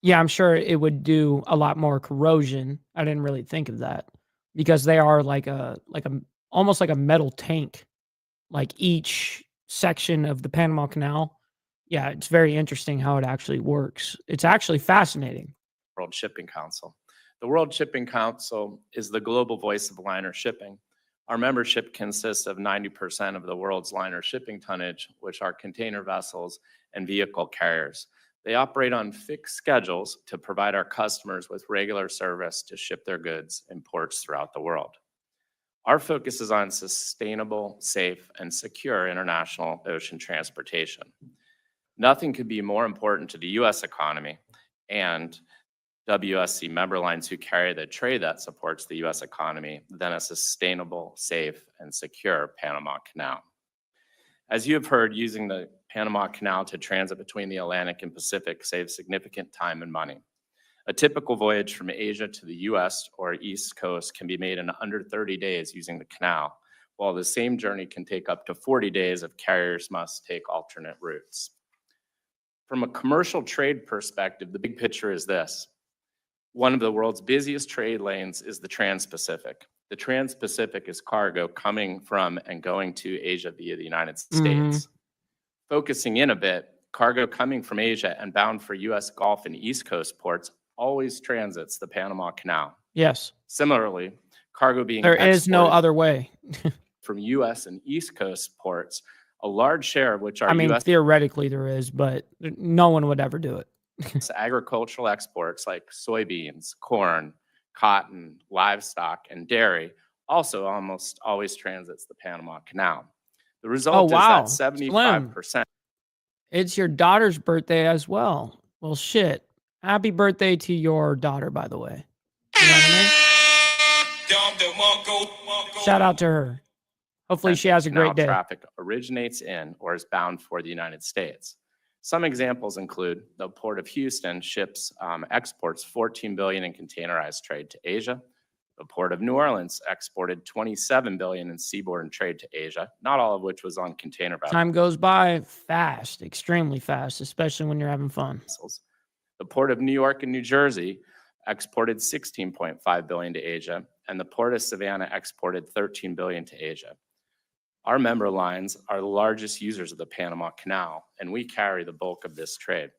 B: Yeah, I'm sure it would do a lot more corrosion. I didn't really think of that because they are like a almost like a metal tank. Like each section of the Panama Canal. Yeah, it's very interesting how it actually works. It's actually fascinating.
I: World Shipping Council. The World Shipping Council is the global voice of liner shipping. Our membership consists of 90% of the world's liner shipping tonnage, which are container vessels and vehicle carriers. They operate on fixed schedules to provide our customers with regular service to ship their goods in ports throughout the world. Our focus is on sustainable, safe, and secure international ocean transportation. Nothing could be more important to the U.S. economy and WSC member lines who carry the trade that supports the U.S. economy than a sustainable, safe, and secure Panama Canal. As you have heard, using the Panama Canal to transit between the Atlantic and Pacific saves significant time and money. A typical voyage from Asia to the U.S. or East Coast can be made in under 30 days using the canal, while the same journey can take up to 40 days if carriers must take alternate routes. From a commercial trade perspective, the big picture is this. One of the world's busiest trade lanes is the Trans-Pacific. The Trans-Pacific is cargo coming from and going to Asia via the United States. Focusing in a bit, cargo coming from Asia and bound for U.S. Gulf and East Coast ports always transits the Panama Canal.
B: Yes.
I: Similarly, cargo being
B: There is no
I: exported
B: other way.
I: from U.S. and East Coast ports, a large share of which are
B: I mean,
I: U.S.
B: theoretically there is, but no one would ever do it.
I: agricultural exports like soybeans, corn, cotton, livestock, and dairy also almost always transits the Panama Canal. The result
B: wow.
I: is that 75%.
B: It's your daughter's birthday as well. Well, shit. Happy birthday to your daughter, by the way. You know what I mean? Shout out to her. Hopefully she has a great day.
I: Traffic originates in or is bound for the United States. Some examples include the Port of Houston exports $14 billion in containerized trade to Asia. The Port of New Orleans exported $27 billion in seaborne trade to Asia, not all of which was on container vessels.
B: Time goes by fast, extremely fast, especially when you're having fun.
I: The Port of New York and New Jersey exported $16.5 billion to Asia, and the Port of Savannah exported $13 billion to Asia. Our member lines are the largest users of the Panama Canal, and we carry the bulk of this trade.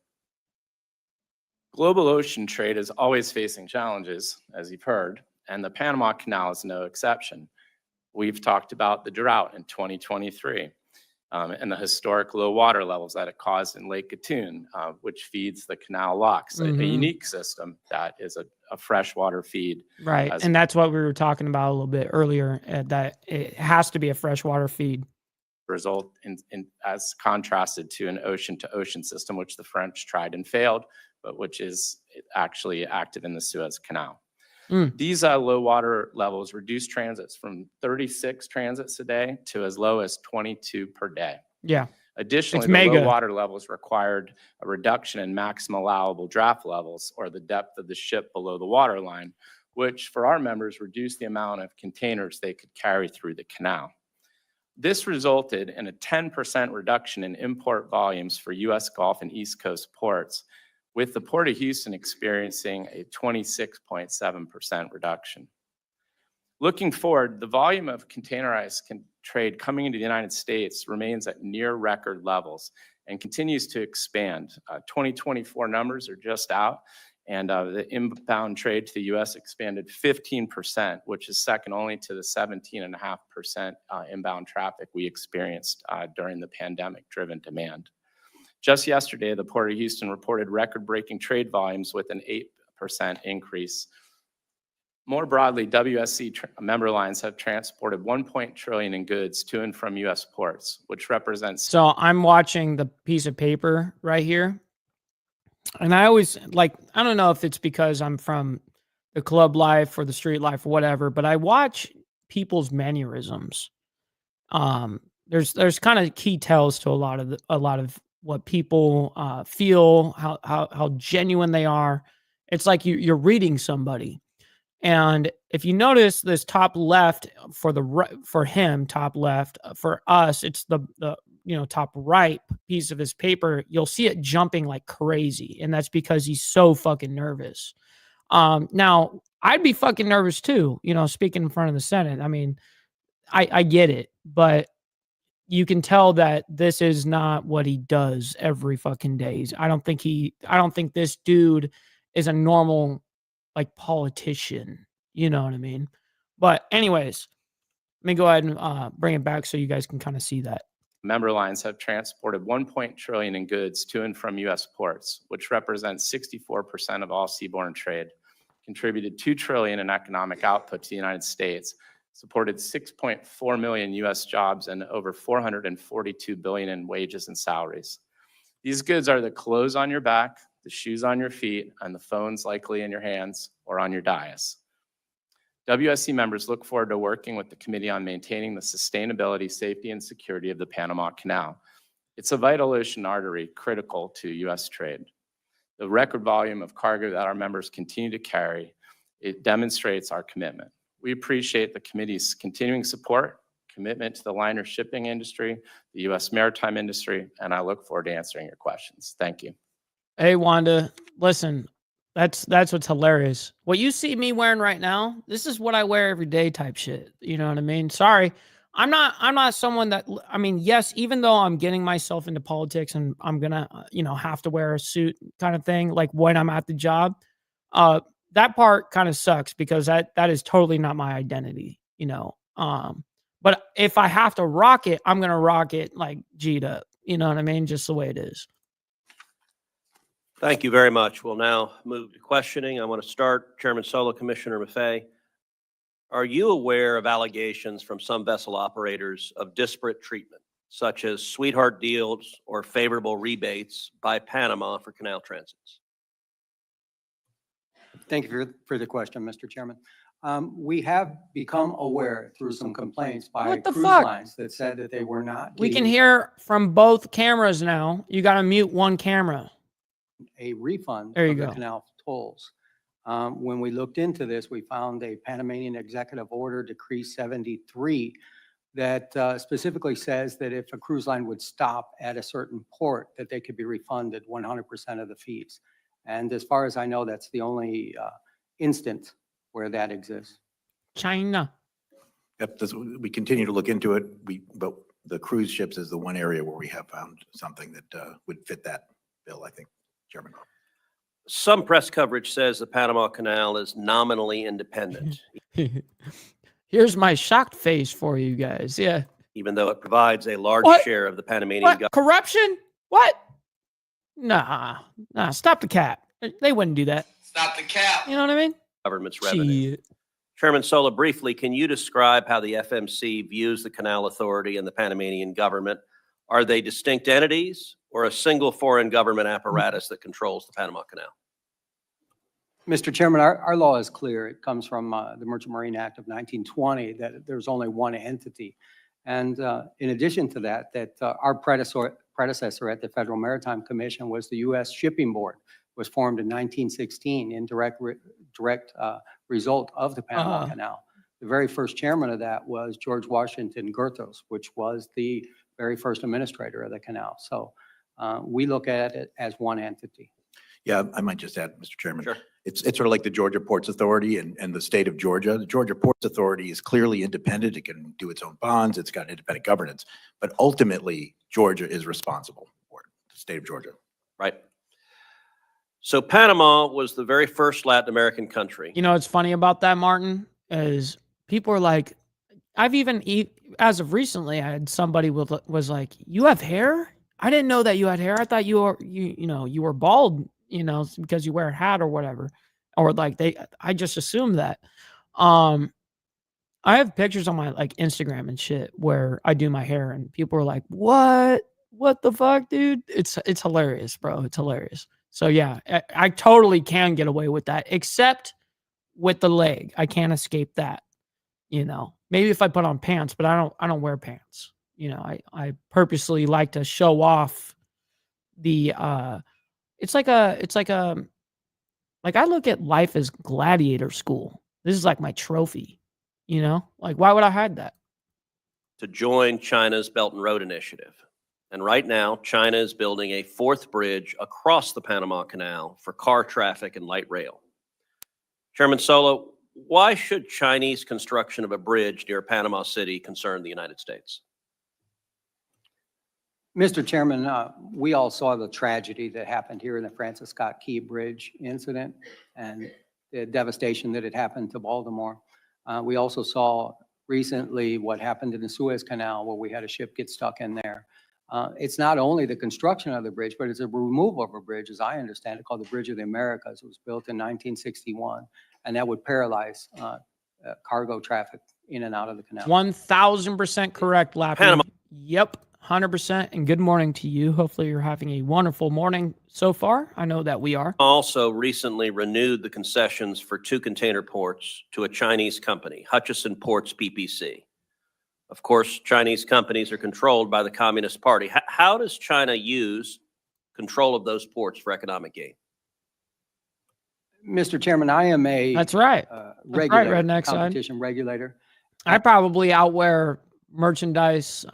I: Global ocean trade is always facing challenges, as you've heard, and the Panama Canal is no exception. We've talked about the drought in 2023. and the historic low water levels that it caused in Lake Gatun, which feeds the canal locks, a unique system that is a freshwater feed.
B: Right.
I: as-
B: And that's what we were talking about a little bit earlier, that it has to be a freshwater feed.
I: Result in as contrasted to an ocean to ocean system, which the French tried and failed, but which is actually active in the Suez Canal. These low water levels reduce transits from 36 transits a day to as low as 22 per day.
B: Yeah.
I: Additionally,
B: It's
I: the
B: mega.
I: low water levels required a reduction in maximum allowable draft levels, or the depth of the ship below the water line, which for our members reduced the amount of containers they could carry through the canal. This resulted in a 10% reduction in import volumes for U.S. Gulf and East Coast ports, with the Port of Houston experiencing a 26.7% reduction. Looking forward, the volume of containerized trade coming into the United States remains at near record levels and continues to expand. 2024 numbers are just out, and the inbound trade to the U.S. expanded 15%, which is second only to the 17.5% inbound traffic we experienced during the pandemic-driven demand. Just yesterday, the Port of Houston reported record-breaking trade volumes with an 8% increase. More broadly, WSC member lines have transported 1 trillion in goods to and from U.S. ports, which represents.
B: So I'm watching the piece of paper right here. And I always I don't know if it's because I'm from the club life or the street life or whatever, but I watch people's mannerisms. There's kind of key tells to a lot of what people feel, how genuine they are. It's like you're reading somebody. And if you notice this top left for him, top left, for us, it's the top right piece of his paper. You'll see it jumping like crazy. And that's because he's so fucking nervous. Now I'd be fucking nervous too, speaking in front of the Senate. I mean, I get it, but you can tell that this is not what he does every fucking day. I don't think this dude is a normal politician, you know what I mean? But anyways, let me go ahead and bring it back so you guys can kind of see that.
I: Member lines have transported 1 trillion in goods to and from U.S. ports, which represents 64% of all seaborne trade, contributed 2 trillion in economic output to the United States, supported 6.4 million U.S. jobs, and over 442 billion in wages and salaries. These goods are the clothes on your back, the shoes on your feet, and the phones likely in your hands or on your dais. WSC members look forward to working with the Committee on maintaining the sustainability, safety, and security of the Panama Canal. It's a vital ocean artery critical to U.S. trade. The record volume of cargo that our members continue to carry, it demonstrates our commitment. We appreciate the committee's continuing support, commitment to the liner shipping industry, the U.S. maritime industry, and I look forward to answering your questions. Thank you.
B: Hey, Wanda, listen, that's what's hilarious. What you see me wearing right now, this is what I wear every day type shit. You know what I mean? Sorry. I'm not someone that, I mean, yes, even though I'm getting myself into politics and I'm going to, have to wear a suit kind of thing, like when I'm at the job, that part kind of sucks because that is totally not my identity, but if I have to rock it, I'm going to rock it like G'd up, you know what I mean? Just the way it is.
D: Thank you very much. We'll now move to questioning. I want to start, Chairman Solo, Commissioner Maffei. Are you aware of allegations from some vessel operators of disparate treatment, such as sweetheart deals or favorable rebates by Panama for canal transits?
F: Thank you for the question, Mr. Chairman. We have become aware through some complaints by
B: What the
F: cruise
B: fuck?
F: lines that said that they were not
B: We can
F: getting
B: hear from both cameras now. You got to mute one camera.
F: a refund
B: There you
F: of the
B: go.
F: canal tolls. When we looked into this, we found a Panamanian Executive Order Decree 73 that specifically says that if a cruise line would stop at a certain port, that they could be refunded 100% of the fees. And as far as I know, that's the only instance where that exists.
B: China.
G: Yep, we continue to look into it. But the cruise ships is the one area where we have found something that would fit that bill, I think, Chairman.
D: Some press coverage says the Panama Canal is nominally independent.
B: Here's my shocked face for you guys. Yeah.
D: even though it provides a large
B: What?
D: share of the Panamanian
B: What?
D: government.
B: Corruption? What? Nah. Stop the cap. They wouldn't do that.
C: Stop the cap.
B: You know what I mean?
D: Government's revenue.
B: Shit.
D: Chairman Sola, briefly, can you describe how the FMC views the Canal Authority and the Panamanian government? Are they distinct entities or a single foreign government apparatus that controls the Panama Canal?
F: Mr. Chairman, our law is clear. It comes from the Merchant Marine Act of 1920 that there's only one entity. And in addition to that, our predecessor at the Federal Maritime Commission was the U.S. Shipping Board, was formed in 1916 in direct result of the Panama Canal. The very first chairman of that was George Washington Goethals, which was the very first administrator of the canal. So we look at it as one entity.
G: Yeah, I might just add, Mr. Chairman.
D: Sure.
G: It's sort of like the Georgia Ports Authority and the state of Georgia. The Georgia Ports Authority is clearly independent. It can do its own bonds. It's got independent governance. But ultimately, Georgia is responsible for it, the state of Georgia.
D: Right. So Panama was the very first Latin American country.
B: You know what's funny about that, Martin, is people are like, as of recently, I had somebody was like, "You have hair? I didn't know that you had hair. I thought you were bald, because you wear a hat or whatever." Or like I just assumed that. I have pictures on my like Instagram and shit where I do my hair and people are like, "What? What the fuck, dude?" It's hilarious, bro. It's hilarious. So yeah, I totally can get away with that, except with the leg. I can't escape that. Maybe if I put on pants, but I don't wear pants. I purposely like to show off the it's like I look at life as gladiator school. This is like my trophy, like why would I hide that?
D: To join China's Belt and Road Initiative. And right now, China is building a fourth bridge across the Panama Canal for car traffic and light rail. Chairman Solo, why should Chinese construction of a bridge near Panama City concern the United States?
F: Mr. Chairman, we all saw the tragedy that happened here in the Francis Scott Key Bridge incident and the devastation that had happened to Baltimore. We also saw recently what happened in the Suez Canal where we had a ship get stuck in there. It's not only the construction of the bridge, but it's a removal of a bridge, as I understand it, called the Bridge of the Americas. It was built in 1961, and that would paralyze cargo traffic in and out of the canal.
B: 1,000% correct, Lappy.
D: Panama.
B: Yep, 100%. And good morning to you. Hopefully you're having a wonderful morning so far. I know that we are.
D: Also recently renewed the concessions for 2 container ports to a Chinese company, Hutchison Ports PPC. Of course, Chinese companies are controlled by the Communist Party. How does China use control of those ports for economic gain?
F: Mr. Chairman, I am a
B: That's right.
F: regulator,
B: Redneck side.
F: competition regulator.
B: I probably outwear merchandise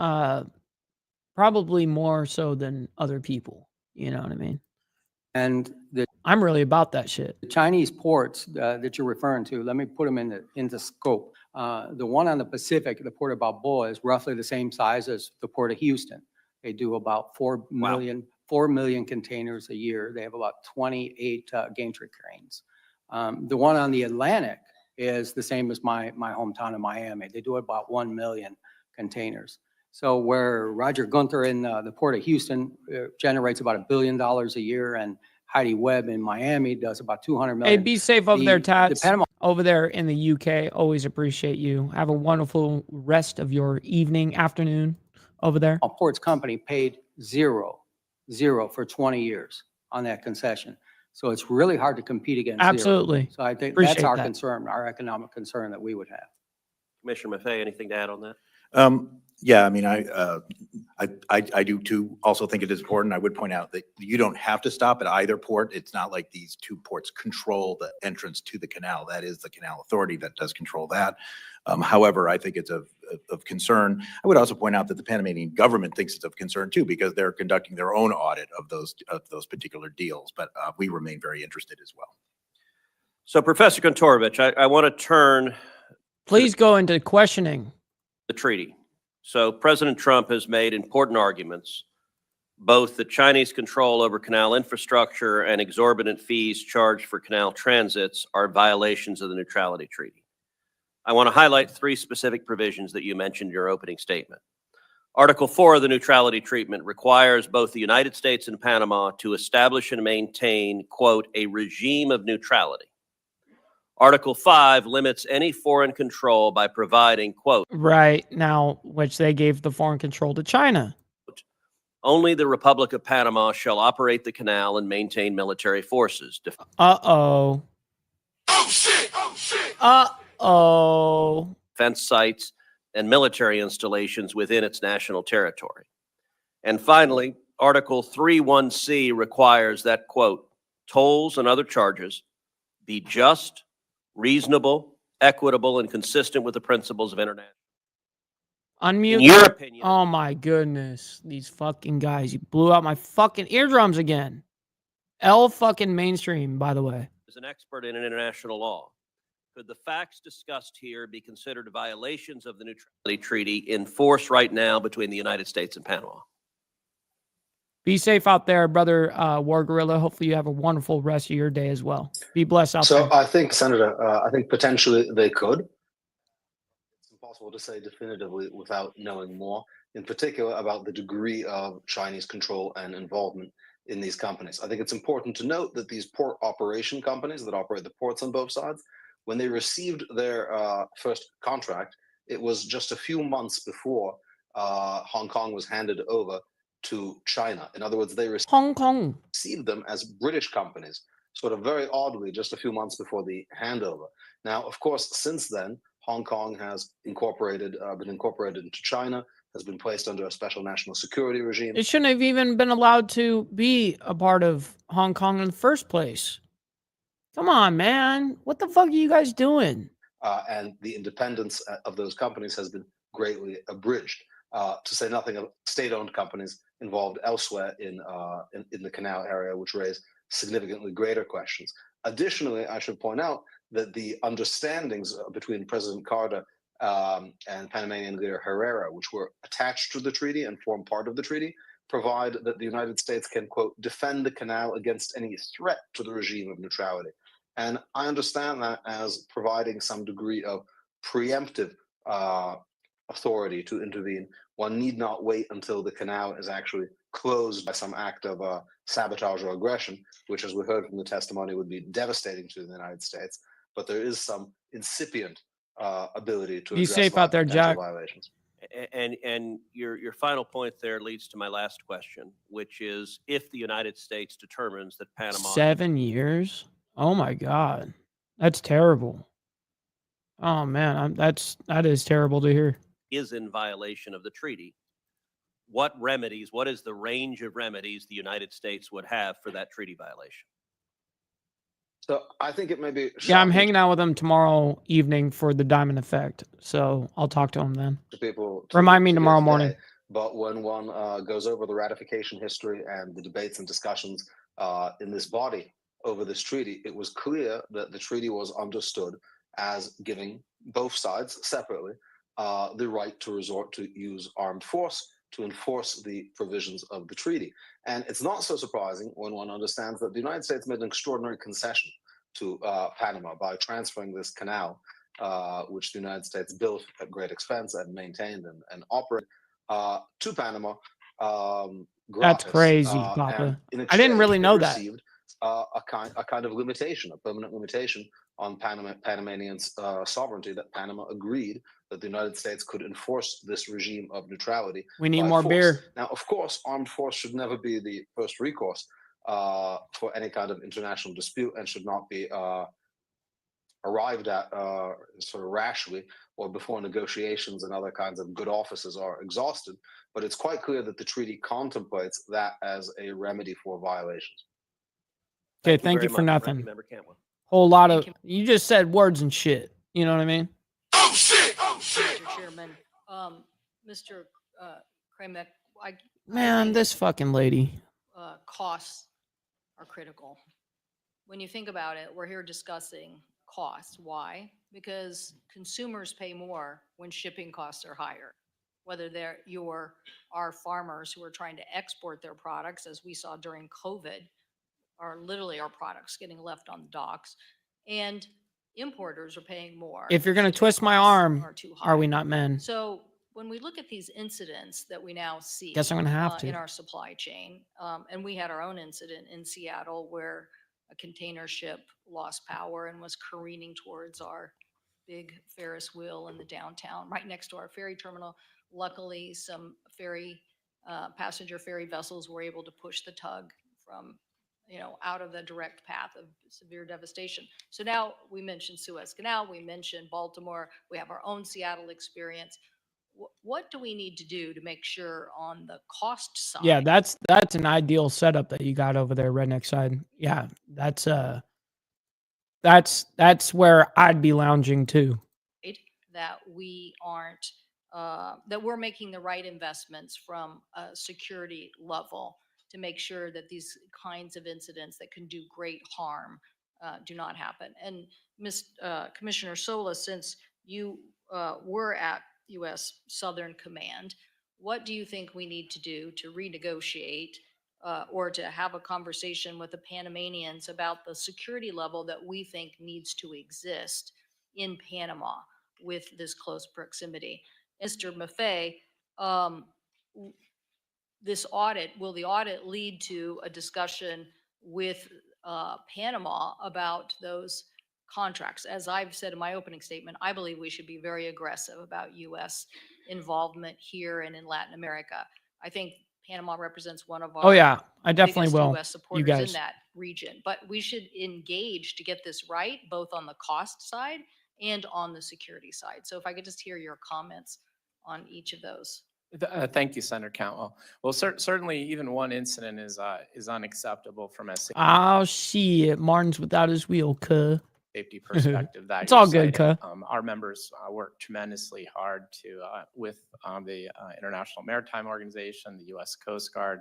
B: probably more so than other people. You know what I mean?
F: And
B: I'm really about that shit.
F: the Chinese ports that you're referring to, let me put them into scope. The one on the Pacific, the Port of Balboa, is roughly the same size as the Port of Houston. They do about 4 million containers a year. They have about 28 gantry cranes. The one on the Atlantic is the same as my hometown of Miami. They do about 1 million containers. So where Roger Gunther in the Port of Houston generates about $1 billion a year, and Heidi Webb in Miami does about 200 million.
B: Hey, be safe over there, Tats.
F: The Panama
B: Over there in the UK, always appreciate you. Have a wonderful rest of your evening, afternoon over there.
F: Ports Company paid zero for 20 years on that concession. So it's really hard to compete against zero.
B: Absolutely.
F: So I think
B: Appreciate
F: that's our
B: that.
F: concern, our economic concern that we would have.
D: Commissioner Maffei, anything to add on that?
G: Yeah, I mean, I do too. Also think it is important. I would point out that you don't have to stop at either port. It's not like these 2 ports control the entrance to the canal. That is the Canal Authority that does control that. However, I think it's of concern. I would also point out that the Panamanian government thinks it's of concern too, because they're conducting their own audit of those particular deals. But we remain very interested as well.
D: So, Professor Kontorovich, I want to turn
B: Please go into questioning.
D: the treaty. So President Trump has made important arguments, both that Chinese control over canal infrastructure and exorbitant fees charged for canal transits are violations of the neutrality treaty. I want to highlight 3 specific provisions that you mentioned in your opening statement. Article 4 of the neutrality treatment requires both the United States and Panama to establish and maintain, quote, a regime of neutrality. Article 5 limits any foreign control by providing, quote,
B: Right now, which they gave the foreign control to China.
D: only the Republic of Panama shall operate the canal and maintain military forces,
B: Uh-oh.
A: Oh shit! Oh shit!
B: Uh-oh.
D: defense sites, and military installations within its national territory. And finally, Article 3(1)(c) requires that, quote, tolls and other charges be just, reasonable, equitable, and consistent with the principles of international.
B: Unmute.
D: In your opinion,
B: Oh my goodness. These fucking guys. You blew out my fucking eardrums again. L fucking mainstream, by the way.
D: as an expert in international law, could the facts discussed here be considered violations of the neutrality treaty in force right now between the United States and Panama?
B: Be safe out there, brother War Gorilla. Hopefully you have a wonderful rest of your day as well. Be blessed out
H: So
B: there.
H: I think, Senator, I think potentially they could. It's impossible to say definitively without knowing more, in particular about the degree of Chinese control and involvement in these companies. I think it's important to note that these port operation companies that operate the ports on both sides, when they received their first contract, it was just a few months before Hong Kong was handed over to China. In other words, they
B: Hong Kong.
H: received them as British companies, sort of very oddly, just a few months before the handover. Now, of course, since then, Hong Kong has been incorporated into China, has been placed under a special national security regime.
B: It shouldn't have even been allowed to be a part of Hong Kong in the first place. Come on, man. What the fuck are you guys doing?
H: And the independence of those companies has been greatly abridged. To say nothing of state-owned companies involved elsewhere in the canal area, which raise significantly greater questions. Additionally, I should point out that the understandings between President Carter and Panamanian leader Herrera, which were attached to the treaty and form part of the treaty, provide that the United States can, quote, defend the canal against any threat to the regime of neutrality. And I understand that as providing some degree of preemptive authority to intervene. One need not wait until the canal is actually closed by some act of sabotage or aggression, which, as we heard from the testimony, would be devastating to the United States. But there is some incipient ability to
B: Be
H: address
B: safe out there,
H: potential
B: Jack.
H: violations.
D: And your final point there leads to my last question, which is if the United States determines that Panama
B: 7 years? Oh my God. That's terrible. Oh man, that is terrible to hear.
D: is in violation of the treaty, what is the range of remedies the United States would have for that treaty violation?
H: So I think it may be
B: Yeah, I'm
H: shocking
B: hanging out with him tomorrow evening for the Diamond Effect. So I'll talk to him then.
H: to people
B: Remind me
H: to hear
B: tomorrow
H: today,
B: morning.
H: But when one goes over the ratification history and the debates and discussions in this body over this treaty, it was clear that the treaty was understood as giving both sides separately the right to resort to use armed force to enforce the provisions of the treaty. And it's not so surprising when one understands that the United States made an extraordinary concession to Panama by transferring this canal, which the United States built at great expense and maintained and operated, to Panama.
B: That's
H: Gratis.
B: crazy,
H: And
B: Papa.
H: in
B: I didn't really
H: exchange,
B: know
H: it
B: that.
H: received a kind of limitation, a permanent limitation on Panamanian sovereignty, that Panama agreed that the United States could enforce this regime of neutrality.
B: We need
H: by
B: more
H: force.
B: beer.
H: Now, of course, armed force should never be the first recourse for any kind of international dispute and should not be arrived at sort of rashly or before negotiations and other kinds of good offices are exhausted. But it's quite clear that the treaty contemplates that as a remedy for violations.
B: Okay, thank you
D: very
B: for
D: much,
B: nothing.
D: Ranking Member Cantwell.
B: Whole lot of
E: Thank
B: you just said words and shit. You know what I mean?
A: Oh shit! Oh shit!
E: Mr. Chairman. Mr. Kramek, I
B: Man,
E: think,
B: this fucking lady.
E: costs are critical. When you think about it, we're here discussing costs. Why? Because consumers pay more when shipping costs are higher. Whether our farmers who are trying to export their products, as we saw during COVID, are literally our products getting left on the docks, and importers are paying more.
B: If you're gonna
E: Shipping
B: twist my
E: costs
B: arm,
E: are too
B: are we
E: high.
B: not men?
E: So when we look at these incidents that we now see
B: Guess I'm gonna have to.
E: in our supply chain, and we had our own incident in Seattle where a container ship lost power and was careening towards our big Ferris wheel in the downtown, right next to our ferry terminal. Luckily, some passenger ferry vessels were able to push the tug from, out of the direct path of severe devastation. So now we mentioned Suez Canal, we mentioned Baltimore, we have our own Seattle experience. What do we need to do to make sure on the cost side?
B: Yeah, that's an ideal setup that you got over there, redneck side. Yeah, that's where I'd be lounging too.
E: That we aren't, that we're making the right investments from a security level to make sure that these kinds of incidents that can do great harm do not happen. And Commissioner Sola, since you were at U.S. Southern Command, what do you think we need to do to renegotiate or to have a conversation with the Panamanians about the security level that we think needs to exist in Panama with this close proximity? Mr. Maffei, this audit, will the audit lead to a discussion with Panama about those contracts? As I've said in my opening statement, I believe we should be very aggressive about U.S. involvement here and in Latin America. I think Panama represents one of our
B: Oh yeah, I definitely
E: biggest
B: will.
E: U.S.
B: You
E: supporters
B: guys.
E: in that region. But we should engage to get this right, both on the cost side and on the security side. So if I could just hear your comments on each of those.
I: Thank you, Senator Cantwell. Well, certainly even one incident is unacceptable from a
B: Oh shit, Martin's without his wheel, cuh.
I: safety perspective. That
B: It's
I: you're
B: all good,
I: citing.
B: cuh.
I: Our members work tremendously hard with the International Maritime Organization, the U.S. Coast Guard,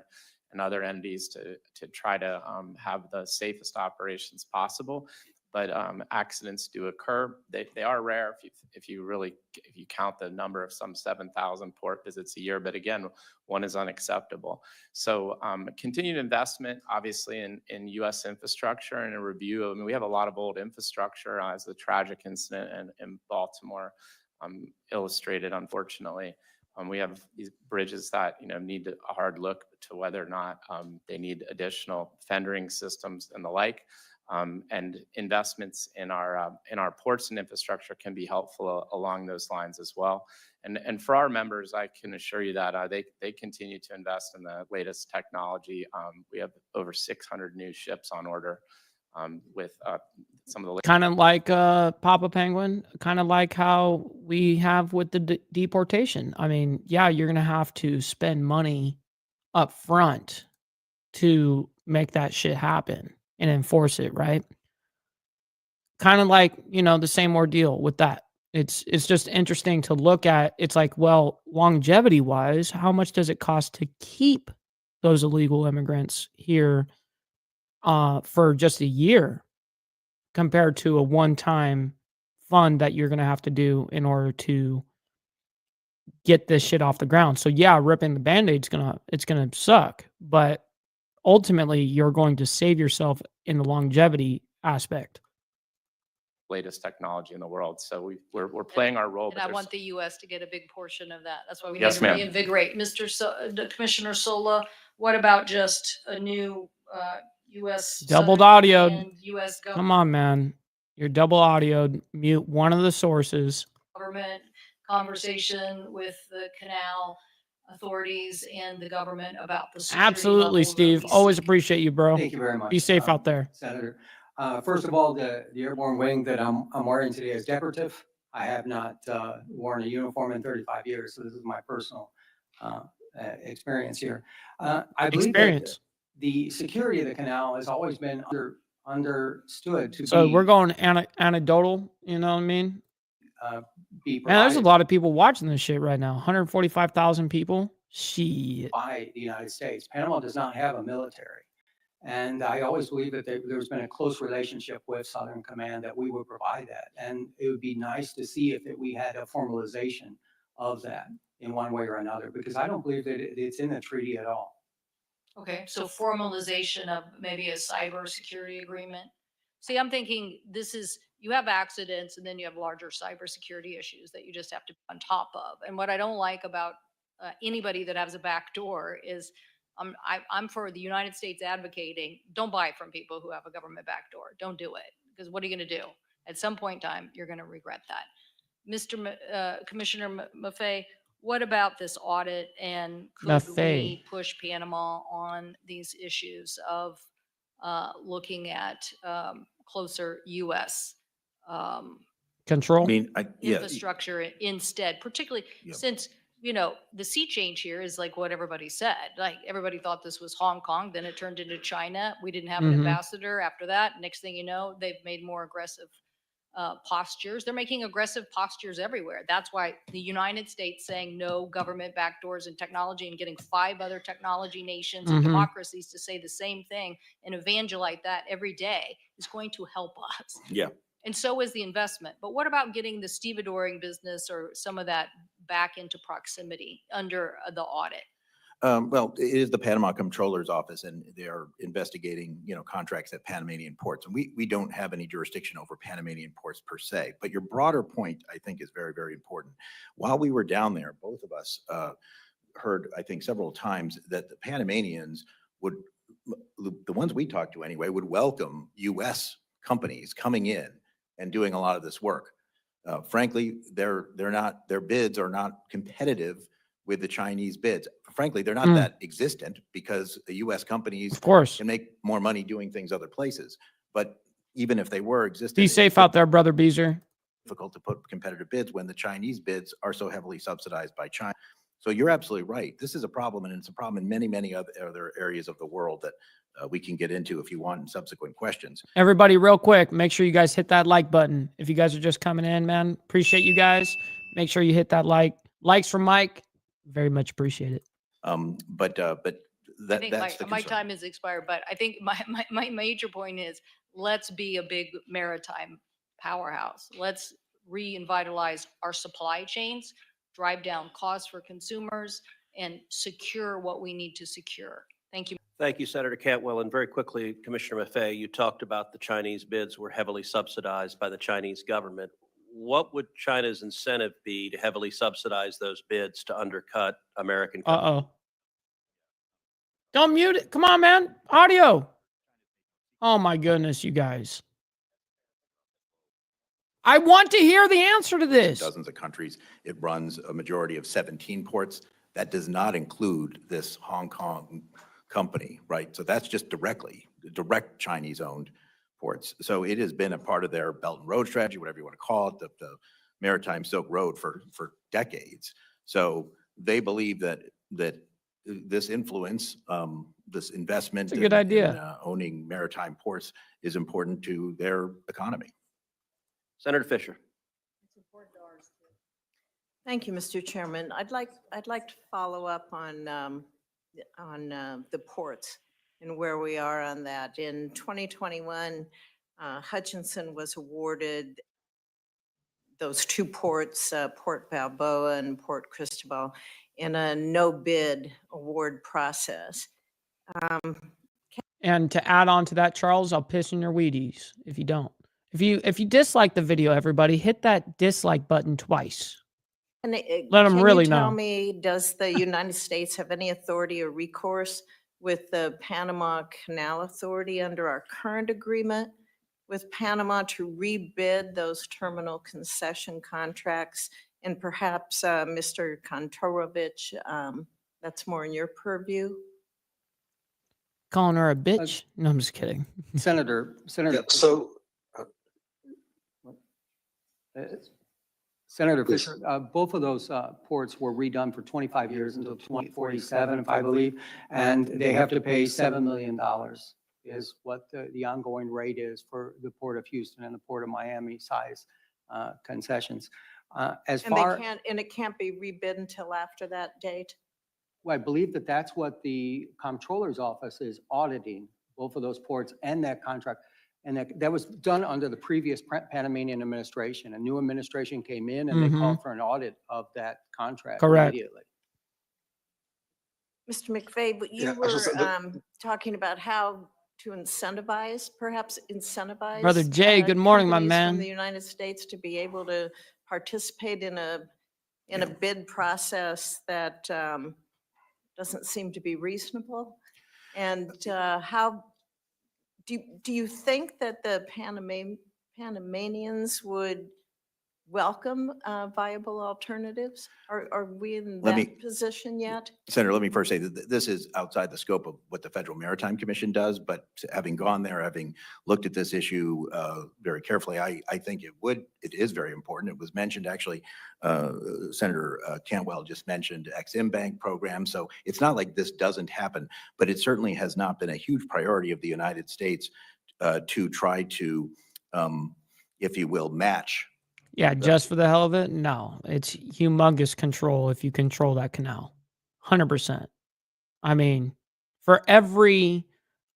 I: and other entities to try to have the safest operations possible. But accidents do occur. They are rare if you count the number of some 7,000 port visits a year. But again, one is unacceptable. So continued investment, obviously, in U.S. infrastructure and a review. I mean, we have a lot of old infrastructure, as the tragic incident in Baltimore illustrated, unfortunately. We have these bridges that need a hard look to whether or not they need additional fendering systems and the like. And investments in our ports and infrastructure can be helpful along those lines as well. And for our members, I can assure you that they continue to invest in the latest technology. We have over 600 new ships on order with some of the
B: kind of like Papa Penguin, kind of like how we have with the deportation. I mean, yeah, you're gonna have to spend money up front to make that shit happen and enforce it, right? Kind of like, the same ordeal with that. It's just interesting to look at. It's like, well, longevity wise, how much does it cost to keep those illegal immigrants here for just a year compared to a one-time fund that you're going to have to do in order to get this shit off the ground? So yeah, ripping the Band-Aid's it's going to suck, but ultimately you're going to save yourself in the longevity aspect.
I: latest technology in the world. So we're playing our role.
E: And I want the U.S. to get a big portion of that. That's why we
I: Yes,
E: need to
I: ma'am.
E: reinvigorate. Commissioner Sola, what about just a new U.S.
B: Doubled
E: Southern
B: audioed.
E: Command, U.S.
B: Come on, man. You're double audioed. Mute one of the sources.
E: government conversation with the canal authorities and the government about the security
B: Absolutely,
E: level that
B: Steve.
E: we
B: Always
E: seek.
B: appreciate you, bro.
F: Thank you very much.
B: Be safe out there.
F: Senator. First of all, the airborne wing that I'm wearing today is decorative. I have not worn a uniform in 35 years, so this is my personal experience here. I believe that
B: Experience.
F: the security of the canal has always been understood to
B: So
F: be,
B: we're going anecdotal, you know what I mean?
F: be
B: Man, there's a
F: provided
B: lot of people watching this shit right now. 145,000 people. Shit.
F: by the United States. Panama does not have a military. And I always believe that there's been a close relationship with Southern Command that we would provide that. And it would be nice to see if we had a formalization of that in one way or another, because I don't believe that it's in the treaty at all.
E: Okay, so formalization of maybe a cybersecurity agreement. See, I'm thinking this is you have accidents, and then you have larger cybersecurity issues that you just have to be on top of. And what I don't like about anybody that has a back door is I'm for the United States advocating, don't buy from people who have a government back door. Don't do it, because what are you going to do? At some point in time, you're going to regret that. Commissioner Maffei, what about this audit, and could
B: Maffei.
E: we push Panama on these issues of looking at closer U.S.
B: Control.
G: I mean, yeah,
E: infrastructure instead, particularly
G: Yeah.
E: since, the sea change here is like what everybody said. Like, everybody thought this was Hong Kong, then it turned into China. We didn't have an
B: Mhm.
E: ambassador after that. Next thing you know, they've made more aggressive postures. They're making aggressive postures everywhere. That's why the United States saying no government backdoors in technology and getting 5 other technology nations and
B: Mhm.
E: democracies to say the same thing and evangelize that every day is going to help us.
G: yeah.
E: And so is the investment. But what about getting the stevedoring business or some of that back into proximity under the audit?
G: Well, it is the Panama Comptroller's Office, and they are investigating, contracts at Panamanian ports. And we don't have any jurisdiction over Panamanian ports per se. But your broader point, I think, is very, very important. While we were down there, both of us heard, I think, several times that the Panamanians would, the ones we talked to anyway, would welcome U.S. companies coming in and doing a lot of this work. Frankly, their bids are not competitive with the Chinese bids. Frankly, they're not that existent, because the U.S. companies
B: Of course.
G: can make more money doing things other places. But even if they were existent,
B: Be safe out there, brother Beezer.
G: difficult to put competitive bids when the Chinese bids are so heavily subsidized by China. So you're absolutely right. This is a problem, and it's a problem in many, many other areas of the world that we can get into if you want in subsequent questions.
B: Everybody, real quick, make sure you guys hit that like button. If you guys are just coming in, man, appreciate you guys. Make sure you hit that like. Likes from Mike. Very much appreciate it.
G: But
E: I
G: that's
E: think
G: the
E: my
G: concern.
E: time is expired, but I think my major point is, let's be a big maritime powerhouse. Let's revitalize our supply chains, drive down costs for consumers, and secure what we need to secure. Thank you.
D: Thank you, Senator Cantwell. And very quickly, Commissioner Maffei, you talked about the Chinese bids were heavily subsidized by the Chinese government. What would China's incentive be to heavily subsidize those bids to undercut American companies?
B: Uh-oh. Don't mute it. Come on, man. Audio. Oh, my goodness, you guys. I want to hear the answer to this.
G: Dozens of countries. It runs a majority of 17 ports. That does not include this Hong Kong company, right? So that's just direct Chinese-owned ports. So it has been a part of their Belt and Road strategy, whatever you want to call it, the Maritime Silk Road for decades. So they believe that this influence, this investment,
B: It's a good idea.
G: in owning maritime ports is important to their economy.
D: Senator Fisher.
J: Thank you, Mr. Chairman. I'd like to follow up on the ports and where we are on that. In 2021, Hutchinson was awarded those 2 ports, Port Balboa and Port Cristobal, in a no bid award process.
B: And to add on to that, Charles, I'll piss in your Wheaties if you don't. If you dislike the video, everybody, hit that dislike button twice.
J: And
B: Let 'em really
J: Can you tell
B: know.
J: me, does the United States have any authority or recourse with the Panama Canal Authority under our current agreement with Panama to rebid those terminal concession contracts? And perhaps, Mr. Kontorovich, that's more in your purview.
B: Calling her a bitch? No, I'm just kidding.
F: Senator,
H: Yeah, so,
F: Senator
H: Please.
F: Fisher, both of those ports were redone for 25 years until 2047, if I believe, and they have to pay $7 million is what the ongoing rate is for the Port of Houston and the Port of Miami size concessions. As
J: And
F: far,
J: it can't be rebid until after that date?
F: well, I believe that's what the Comptroller's Office is auditing, both of those ports and that contract. And that was done under the previous Panamanian administration. A new administration came in and they called for an audit of that contract
B: Correct.
F: immediately.
J: Mr. McVeigh, but you
H: Yeah,
J: were
H: so
J: talking about how perhaps incentivize.
B: Brother Jay, good morning, my
J: companies From the
B: man.
J: United States to be able to participate in a bid process that doesn't seem to be reasonable. And how, do you think that the Panamanians would welcome viable alternatives? Are we in
G: Let me-
J: that position yet?
G: Senator, let me first say that this is outside the scope of what the Federal Maritime Commission does, but having gone there, having looked at this issue very carefully, I think it is very important. It was mentioned, actually, Senator Cantwell just mentioned Ex-Im Bank program. So it's not like this doesn't happen, but it certainly has not been a huge priority of the United States to try to, if you will, match.
B: Yeah, just for the hell of it? No, it's humongous control if you control that canal. 100%. I mean, I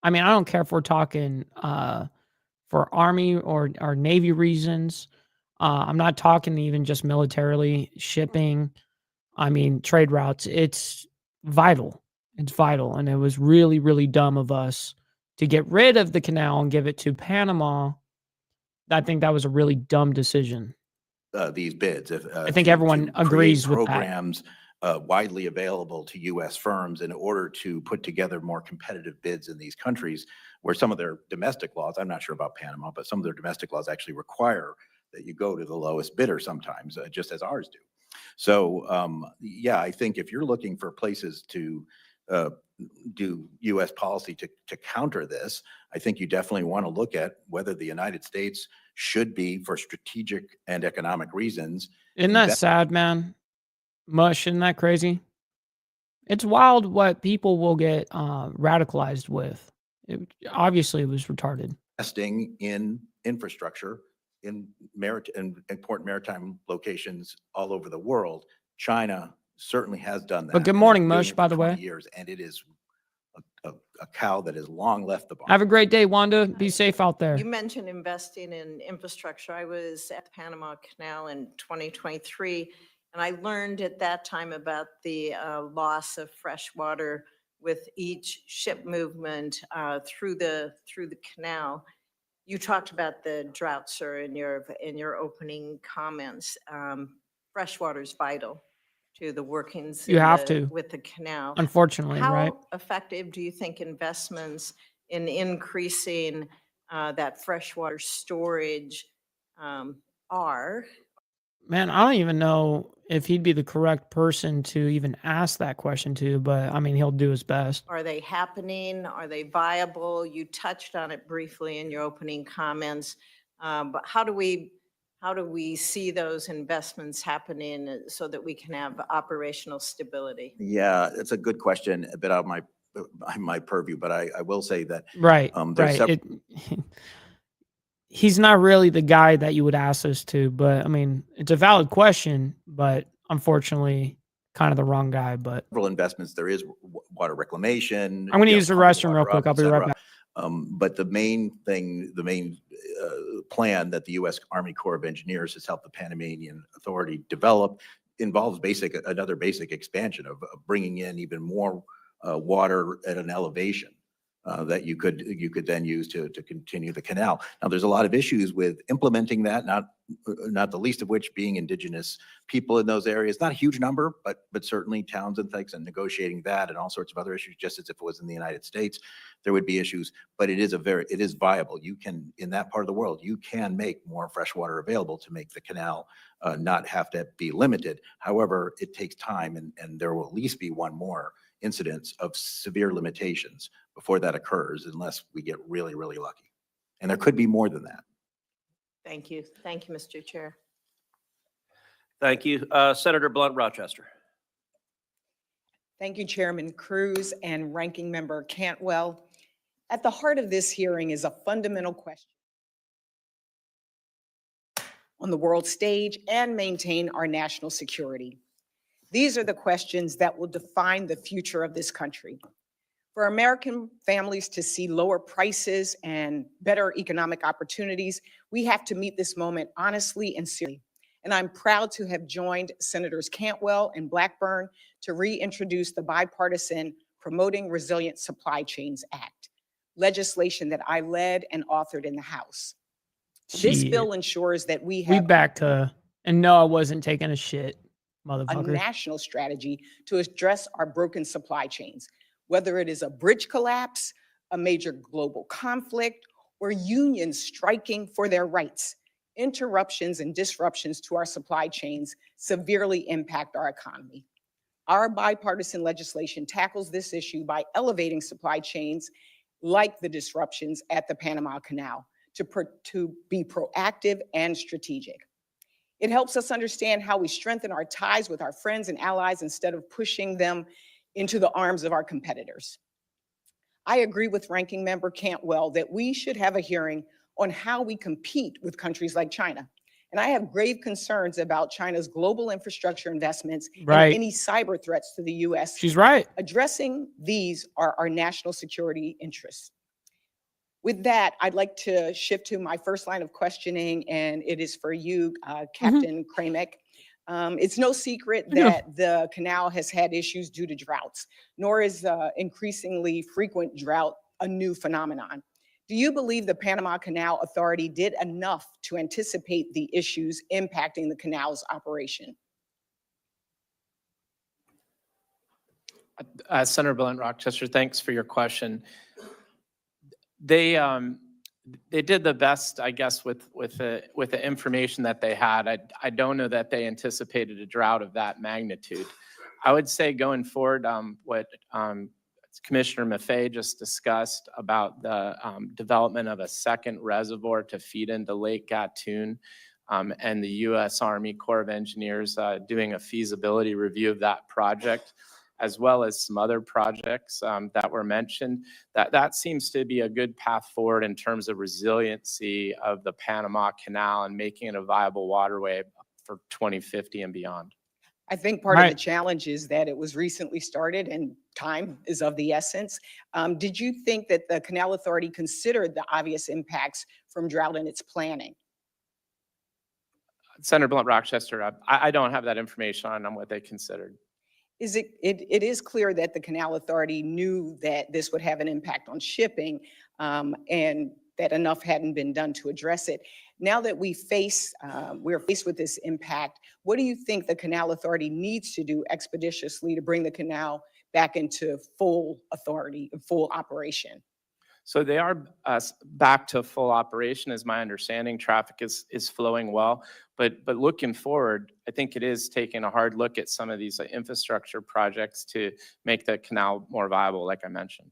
B: don't care if we're talking for Army or Navy reasons. I'm not talking even just militarily, shipping. I mean, trade routes. It's vital. It's vital. And it was really, really dumb of us to get rid of the canal and give it to Panama. I think that was a really dumb decision.
G: These bids.
B: I think everyone agrees with that.
G: Programs widely available to U.S. firms in order to put together more competitive bids in these countries where some of their domestic laws, I'm not sure about Panama, but some of their domestic laws actually require that you go to the lowest bidder sometimes, just as ours do. So, yeah, I think if you're looking for places to do U.S. policy to counter this, I think you definitely want to look at whether the United States should be, for strategic and economic reasons.
B: Isn't that sad, man? Mush, isn't that crazy? It's wild what people will get radicalized with. Obviously, it was retarded.
G: Investing in infrastructure in important maritime locations all over the world. China certainly has done that.
B: But good
G: and
B: morning,
G: they've been doing
B: Mush,
G: it
B: by
G: for
B: the
G: 20
B: way.
G: years, and it is a cow that has long left the barn.
B: Have a great day, Wanda. Be safe out there.
J: You mentioned investing in infrastructure. I was at the Panama Canal in 2023, and I learned at that time about the loss of fresh water with each ship movement through the canal. You talked about the drought, sir, in your opening comments. Fresh water is vital to the workings
B: You have to,
J: with the canal.
B: unfortunately, right?
J: How effective do you think investments in increasing that freshwater storage are?
B: Man, I don't even know if he'd be the correct person to even ask that question to, but I mean, he'll do his best.
J: Are they happening? Are they viable? You touched on it briefly in your opening comments, but how do we see those investments happening so that we can have operational stability?
G: Yeah, it's a good question, a bit out of my purview, but I will say that
B: Right,
G: there's
B: right. He's not really the guy that you would ask this to, but I mean, it's a valid question, but unfortunately, kind of the wrong guy. But
G: several investments. There is water reclamation.
B: I'm going to use the
G: pumping
B: restroom real
G: water
B: quick.
G: up,
B: I'll
G: et
B: be right
G: cetera.
B: back.
G: But the main plan that the U.S. Army Corps of Engineers has helped the Panamanian Authority develop involves another basic expansion of bringing in even more water at an elevation that you could then use to continue the canal. Now, there's a lot of issues with implementing that, not the least of which being indigenous people in those areas. Not a huge number, but certainly towns and things, and negotiating that and all sorts of other issues, just as if it was in the United States, there would be issues. But it is viable. You can, in that part of the world, you can make more fresh water available to make the canal not have to be limited. However, it takes time, and there will at least be one more incidence of severe limitations before that occurs, unless we get really, really lucky. And there could be more than that.
J: Thank you. Thank you, Mr. Chair.
D: Thank you. Senator Blunt Rochester.
K: Thank you, Chairman Cruz and Ranking Member Cantwell. At the heart of this hearing is a fundamental question on the world stage and maintain our national security. These are the questions that will define the future of this country. For American families to see lower prices and better economic opportunities, we have to meet this moment honestly and seriously. And I'm proud to have joined Senators Cantwell and Blackburn to reintroduce the bipartisan Promoting Resilient Supply Chains Act. legislation that I led and authored in the House. This
B: Shit.
K: bill ensures that we
B: We
K: have
B: back to, and no, I wasn't taking a shit,
K: a
B: motherfucker.
K: national strategy to address our broken supply chains, whether it is a bridge collapse, a major global conflict, or unions striking for their rights. Interruptions and disruptions to our supply chains severely impact our economy. Our bipartisan legislation tackles this issue by elevating supply chains like the disruptions at the Panama Canal to be proactive and strategic. It helps us understand how we strengthen our ties with our friends and allies instead of pushing them into the arms of our competitors. I agree with Ranking Member Cantwell that we should have a hearing on how we compete with countries like China. And I have grave concerns about China's global infrastructure investments
B: Right.
K: and any cyber threats to the US.
B: She's right.
K: Addressing these are our national security interests. With that, I'd like to shift to my first line of questioning, and it is for you, Captain Kramek. It's no secret that the canal has had issues due to droughts, nor is increasingly frequent drought a new phenomenon. Do you believe the Panama Canal Authority did enough to anticipate the issues impacting the canal's operation?
I: Senator Blunt Rochester, thanks for your question. They did the best, I guess, with the information that they had. I don't know that they anticipated a drought of that magnitude. I would say going forward, what Commissioner Maffei just discussed about the development of a second reservoir to feed into Lake Gatun, and the U.S. Army Corps of Engineers doing a feasibility review of that project, as well as some other projects that were mentioned, that seems to be a good path forward in terms of resiliency of the Panama Canal and making it a viable waterway for 2050 and beyond.
K: I think part of the challenge is that it was recently started and time is of the essence. Did you think that the Canal Authority considered the obvious impacts from drought in its planning?
I: Senator Blunt Rochester, I don't have that information on what they considered.
K: It is clear that the Canal Authority knew that this would have an impact on shipping, and that enough hadn't been done to address it. Now that we're faced with this impact, what do you think the Canal Authority needs to do expeditiously to bring the canal back into full authority, full operation?
I: So they are back to full operation, is my understanding. Traffic is flowing well, but looking forward, I think it is taking a hard look at some of these infrastructure projects to make the canal more viable, like I mentioned.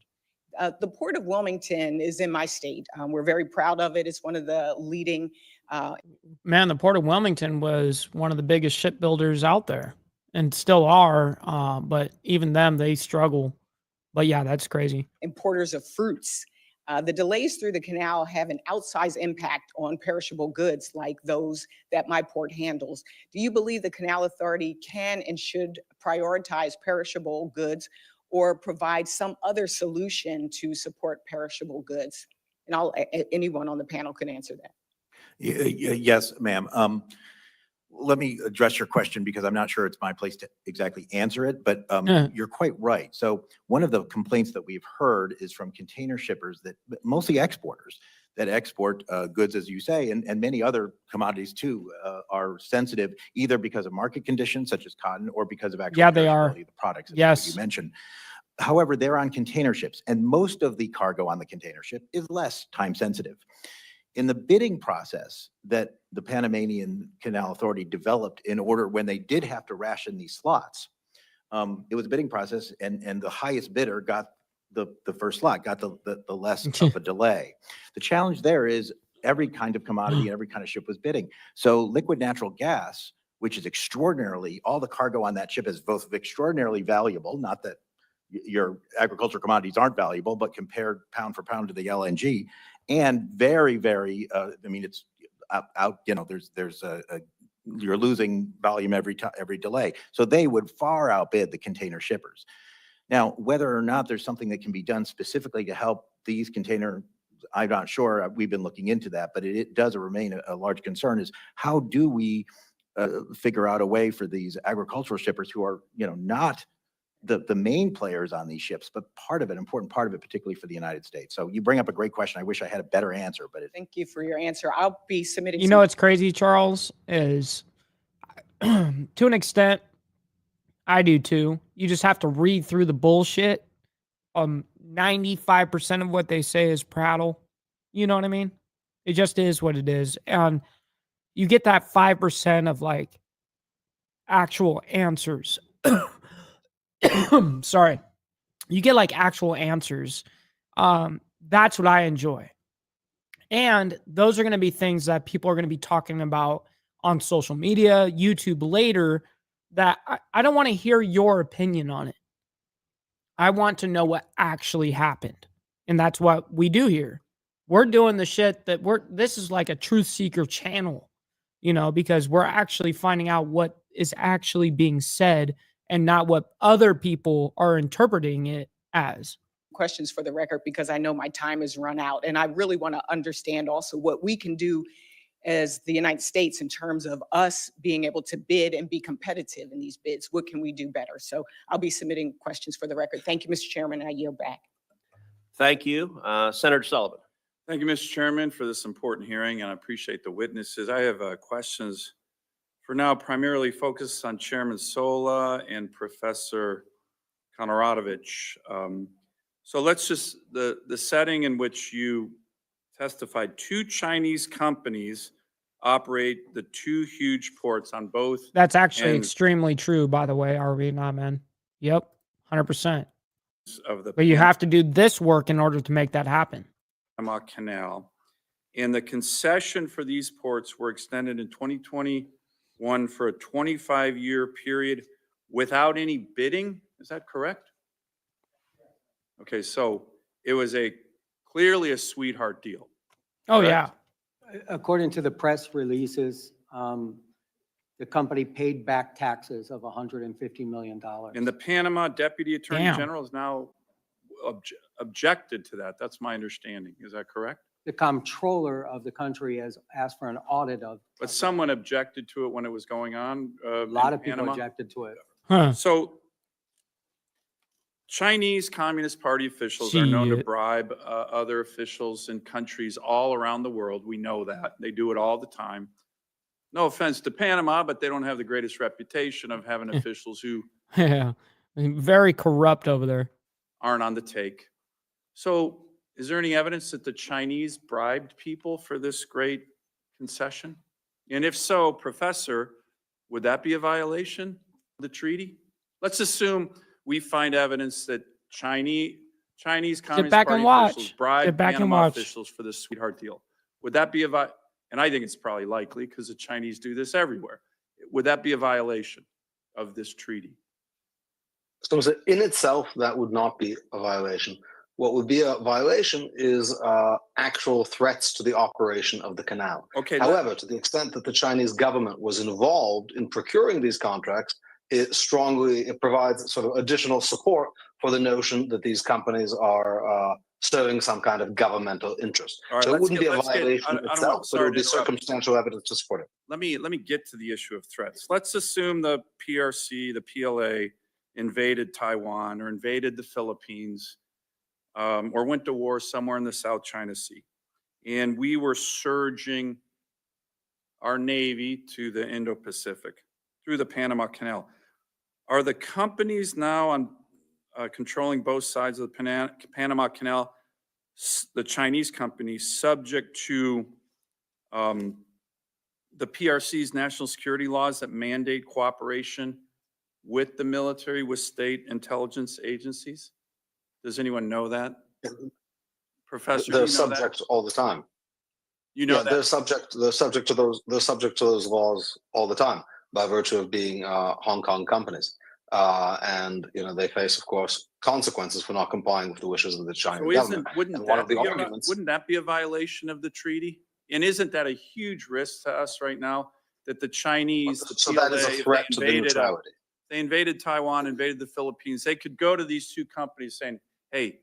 K: The Port of Wilmington is in my state. We're very proud of it. It's one of the leading.
B: Man, the Port of Wilmington was one of the biggest shipbuilders out there and still are, but even them, they struggle. But yeah, that's crazy.
K: Importers of fruits. The delays through the canal have an outsized impact on perishable goods like those that my port handles. Do you believe the Canal Authority can and should prioritize perishable goods or provide some other solution to support perishable goods? And anyone on the panel can answer that.
G: Yes, ma'am. Let me address your question because I'm not sure it's my place to exactly answer it, but you're quite right. So one of the complaints that we've heard is from container shippers, that mostly exporters, that export goods, as you say, and many other commodities too, are sensitive either because of market conditions such as cotton or because of actual perishability of the products that you mentioned. However, they're on container ships, and most of the cargo on the container ship is less time sensitive. In the bidding process that the Panamanian Canal Authority developed in order when they did have to ration these slots, it was a bidding process, and the highest bidder got the first slot, got the less of a delay. The challenge there is every kind of commodity, every kind of ship was bidding. So liquid natural gas, which is extraordinarily, all the cargo on that ship is both extraordinarily valuable, not that your agricultural commodities aren't valuable, but compared pound for pound to the LNG, and very, very, I mean, it's out, you know, you're losing volume every delay. So they would far outbid the container shippers. Now, whether or not there's something that can be done specifically to help these container, I'm not sure. We've been looking into that, but it does remain a large concern, is how do we figure out a way for these agricultural shippers who are, you know, not the main players on these ships, but important part of it, particularly for the United States. So you bring up a great question. I wish I had a better answer, but
K: Thank you for your answer. I'll be submitting.
B: You know what's crazy, Charles, is to an extent, I do too. You just have to read through the bullshit. 95% of what they say is prattle. You know what I mean? It just is what it is. And you get that 5% of like actual answers. Sorry. You get like actual answers. That's what I enjoy. And those are going to be things that people are going to be talking about on social media, YouTube later, that I don't want to hear your opinion on it. I want to know what actually happened. And that's what we do here. We're doing the shit that this is like a truth seeker channel, because we're actually finding out what is actually being said and not what other people are interpreting it as.
K: Questions for the record, because I know my time has run out, and I really want to understand also what we can do as the United States in terms of us being able to bid and be competitive in these bids. What can we do better? So I'll be submitting questions for the record. Thank you, Mr. Chairman, and I yield back.
D: Thank you. Senator Sullivan.
L: Thank you, Mr. Chairman, for this important hearing, and I appreciate the witnesses. I have questions for now primarily focused on Chairman Sola and Professor Konoradovich. So let's just, the setting in which you testified, 2 Chinese companies operate the 2 huge ports on both.
B: That's actually
L: ends
B: extremely true, by the way, RV, not man. Yep, 100%.
L: of the
B: But you have to do this work in order to make that happen.
L: Panama Canal. And the concession for these ports were extended in 2021 for a 25-year period without any bidding. Is that correct? Okay, so it was clearly a sweetheart deal.
B: Oh,
L: correct?
B: yeah.
F: According to the press releases, the company paid back taxes of $150 million.
L: And the Panama Deputy Attorney
B: Damn.
L: General has now objected to that. That's my understanding. Is that correct?
F: The comptroller of the country has asked for an audit of.
L: But someone objected to it when it was going on.
F: A lot
L: in
F: of people
L: Panama.
F: objected to it.
B: Huh.
L: So Chinese Communist Party officials are known to
B: Shit.
L: bribe other officials in countries all around the world. We know that. They do it all the time. No offense to Panama, but they don't have the greatest reputation of having officials who
B: Yeah. Very corrupt over there.
L: aren't on the take. So is there any evidence that the Chinese bribed people for this great concession? And if so, Professor, would that be a violation of the treaty? Let's assume we find evidence that Chinese Communist
B: back
L: Party
B: and watch.
L: officials
B: Sit
L: bribed
B: back and
L: Panama
B: watch.
L: officials for this sweetheart deal. Would that be and I think it's probably likely because the Chinese do this everywhere. Would that be a violation of this treaty?
H: So in itself, that would not be a violation. What would be a violation is actual threats to the operation of the canal.
L: Okay.
H: However, to the extent that the Chinese government was involved in procuring these contracts, it provides sort of additional support for the notion that these companies are serving some kind of governmental interest.
L: All right,
H: So it wouldn't be a
L: let's get-
H: violation
L: I don't
H: itself,
L: want-
H: but it
L: sorry
H: would
L: to
H: be
L: interrupt.
H: circumstantial evidence to support it.
L: Let me get to the issue of threats. Let's assume the PRC, the PLA, invaded Taiwan or invaded the Philippines, or went to war somewhere in the South China Sea, and we were surging our Navy to the Indo-Pacific through the Panama Canal. Are the companies now on controlling both sides of the Panama Canal, the Chinese companies, subject to the PRC's national security laws that mandate cooperation with the military, with state intelligence agencies? Does anyone know that? Professor,
H: They're
L: do you know that?
H: subject all the time.
L: You know
H: Yeah,
L: that?
H: they're subject to those laws all the time by virtue of being Hong Kong companies. And they face, of course, consequences for not complying with the wishes of the Chinese government.
L: Wouldn't
H: And one
L: that
H: of the
L: be
H: arguments-
L: wouldn't that be a violation of the treaty? And isn't that a huge risk to us right now that the Chinese, the
H: So that is
L: PLA,
H: a
L: if
H: threat
L: they
H: to the
L: invaded,
H: neutrality.
L: they invaded Taiwan, invaded the Philippines, they could go to these 2 companies saying, hey,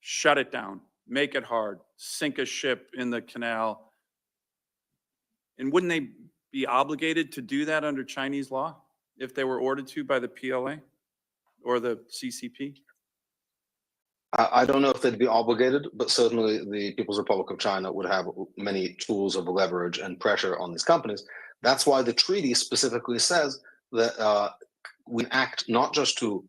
L: shut it down, make it hard, sink a ship in the canal. And wouldn't they be obligated to do that under Chinese law if they were ordered to by the PLA? or the CCP?
H: I don't know if they'd be obligated, but certainly the People's Republic of China would have many tools of leverage and pressure on these companies. That's why the treaty specifically says that we act not just to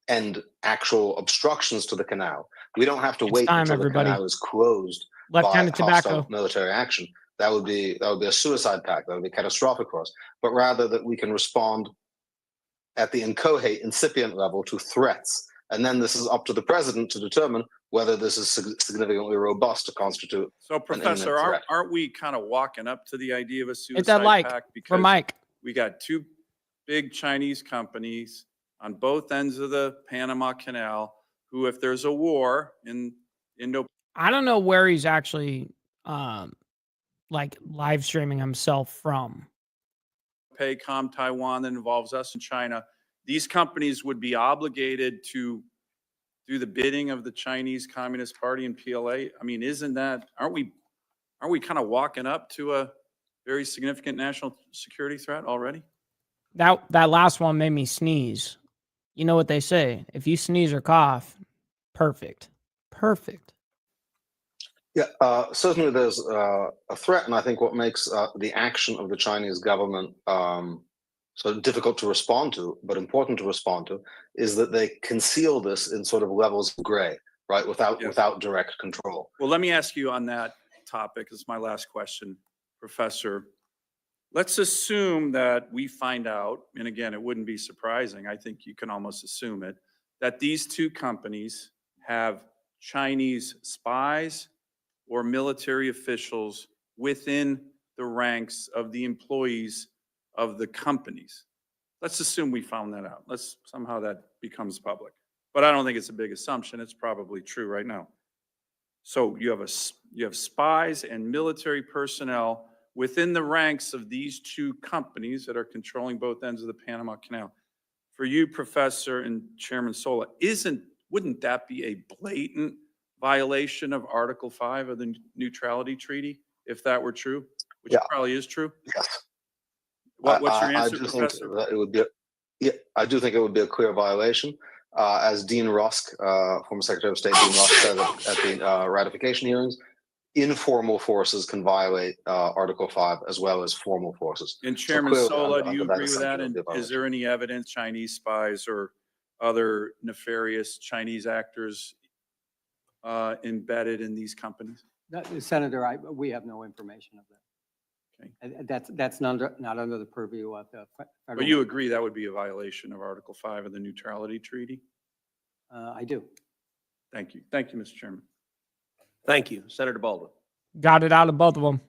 H: end actual obstructions to the canal. We don't have to
B: It's
H: wait
B: time,
H: until
B: everybody.
H: the canal is closed
B: Left-handed
H: by hostile
B: tobacco.
H: military action. That would be a suicide pact. That would be catastrophic for us. But rather that we can respond at the inchoate, incipient level to threats. And then this is up to the president to determine whether this is significantly robust to constitute.
L: So, Professor,
H: imminent threat.
L: aren't we kind of walking up to the idea of a
B: Hit that
L: suicide
B: like
L: pact?
B: for
L: Because
B: Mike.
L: we got two big Chinese companies on both ends of the Panama Canal who, if there's a war in Indo,
B: I don't know where he's actually like live streaming himself from.
L: PACOM, Taiwan, that involves us and China, these companies would be obligated to do the bidding of the Chinese Communist Party and PLA. I mean, aren't we kind of walking up to a very significant national security threat already?
B: That last one made me sneeze. You know what they say? If you sneeze or cough, perfect. Perfect.
H: Yeah, certainly there's a threat, and I think what makes the action of the Chinese government sort of difficult to respond to, but important to respond to, is that they conceal this in sort of levels of gray, right, without direct control.
L: Well, let me ask you on that topic. This is my last question, Professor. Let's assume that we find out, and again, it wouldn't be surprising, I think you can almost assume it, that these two companies have Chinese spies or military officials within the ranks of the employees of the companies. Let's assume we found that out. Somehow that becomes public. But I don't think it's a big assumption. It's probably true right now. So you have spies and military personnel within the ranks of these two companies that are controlling both ends of the Panama Canal. For you, Professor and Chairman Sola, wouldn't that be a blatant violation of Article 5 of the Neutrality Treaty, if that were true, which probably is true?
H: Yes.
L: What's your answer,
H: I do
L: Professor?
H: think that it would be. I do think it would be a clear violation. As Dean Rusk, former Secretary of State Dean Rusk said at the ratification hearings, informal forces can violate Article 5 as well as formal forces.
L: And Chairman
H: clearly,
L: Sola, do you
H: under that
L: agree with
H: assumption,
L: that?
H: it would
L: And
H: be a
L: is
H: violation.
L: there any evidence Chinese spies or other nefarious Chinese actors embedded in these companies?
F: Senator, we have no information of that.
L: Okay.
F: And that's not under the purview of the federal.
L: But you agree that would be a violation of Article 5 of the Neutrality Treaty?
F: I do.
L: Thank you. Thank you, Mr. Chairman.
D: Thank you. Senator Baldwin.
B: Got it out of both of them.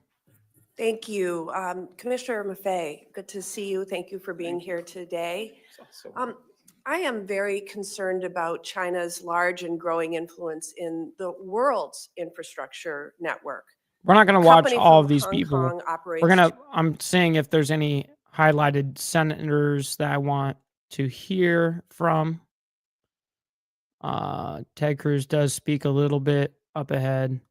M: Thank you. Commissioner Maffei, good to see you. Thank you for being here today. I am very concerned about China's large and growing influence in the world's infrastructure network.
B: We're not going to watch
M: Company
B: all
M: from
B: of these
M: Hong
B: people.
M: Kong operates-
B: I'm seeing if there's any highlighted senators that I want to hear from. Ted Cruz does speak a little bit up ahead.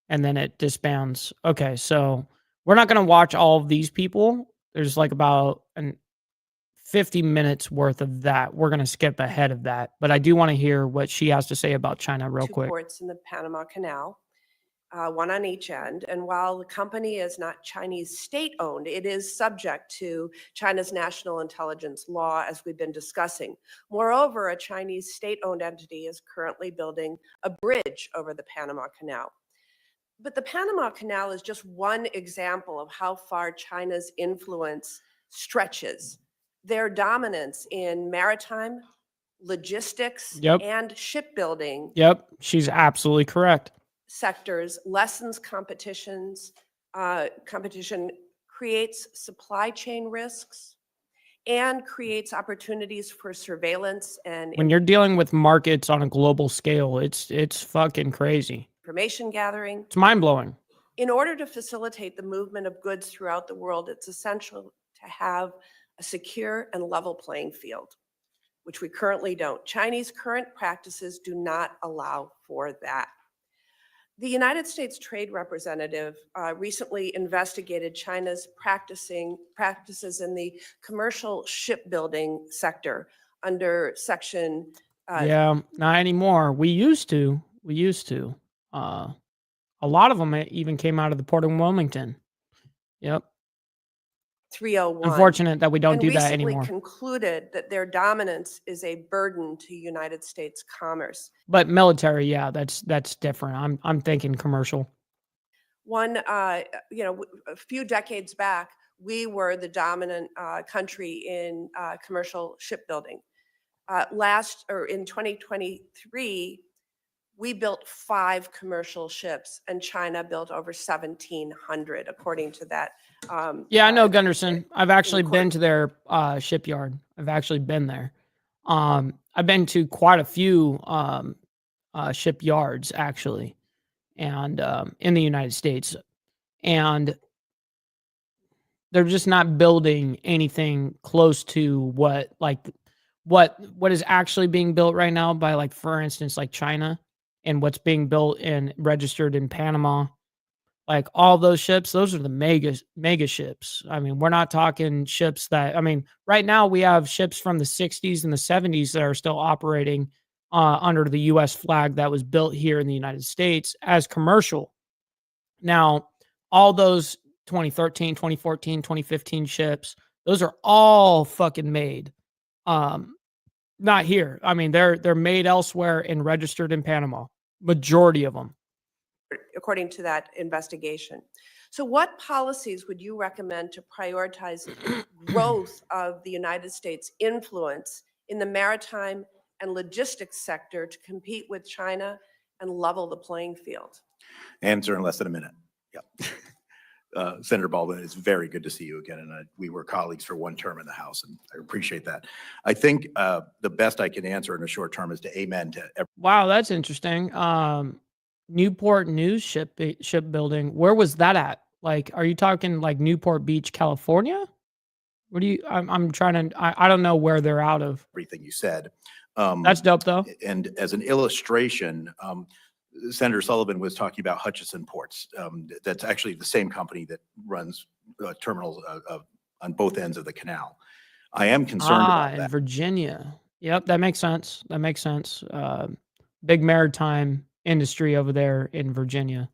B: And then it disbands. Okay, so we're not going to watch all of these people. There's like about 50 minutes worth of that. We're going to skip ahead of that. But I do want to hear what she has to say about China real
M: two
B: quick.
M: ports in the Panama Canal, one on each end. And while the company is not Chinese state-owned, it is subject to China's national intelligence law, as we've been discussing. Moreover, a Chinese state-owned entity is currently building a bridge over the Panama Canal. But the Panama Canal is just one example of how far China's influence stretches. Their dominance in maritime, logistics, and shipbuilding
B: She's absolutely correct.
M: sectors lessens competition, creates supply chain risks, and creates opportunities for surveillance and
B: When you're dealing with markets on a global scale, it's fucking crazy.
M: information gathering.
B: It's mind-blowing.
M: In order to facilitate the movement of goods throughout the world, it's essential to have a secure and level playing field, which we currently don't. Chinese current practices do not allow for that. The United States Trade Representative recently investigated China's practices in the commercial shipbuilding sector, under section
B: Yeah, not anymore. We used to. We used to. A lot of them even came out of the Port of Wilmington. Yep.
M: 301.
B: Unfortunate that we don't
M: and
B: do that
M: recently
B: anymore.
M: concluded that their dominance is a burden to United States commerce.
B: But military, yeah, that's different. I'm thinking commercial.
M: One, a few decades back, we were the dominant country in commercial shipbuilding. In 2023, we built 5 commercial ships, and China built over 1,700, according to that.
B: Yeah, I know Gunderson. I've actually
M: court.
B: been to their shipyard. I've actually been there. I've been to quite a few shipyards actually, and in the United States, and they're just not building anything close to what is actually being built right now by, like, for instance, like China, and what's being built and registered in Panama. Like, all those ships, those are the mega ships. I mean, we're not talking ships that, I mean, right now we have ships from the 60s and the 70s that are still operating under the US flag that was built here in the United States as commercial. Now, all those 2013, 2014, 2015 ships, those are all fucking made. Not here. I mean, they're made elsewhere and registered in Panama. Majority of them.
M: According to that investigation. So what policies would you recommend to prioritize growth of the United States influence in the maritime and logistics sector to compete with China and level the playing field?
G: Answer in less than a minute. Yeah. Senator Baldwin, it's very good to see you again. And we were colleagues for one term in the House, and I appreciate that. I think the best I can answer in a short term is to amen to every.
B: Wow, that's interesting. Newport News shipbuilding. Where was that at? Like, are you talking like Newport Beach, California? What do you? I'm trying to. I don't know where they're out of.
G: Everything you said.
B: That's dope, though.
G: And as an illustration, Senator Sullivan was talking about Hutchison Ports. That's actually the same company that runs terminals on both ends of the canal. I am concerned about
B: in
G: that.
B: Virginia. Yep, that makes sense. That makes sense. Big maritime industry over there in Virginia.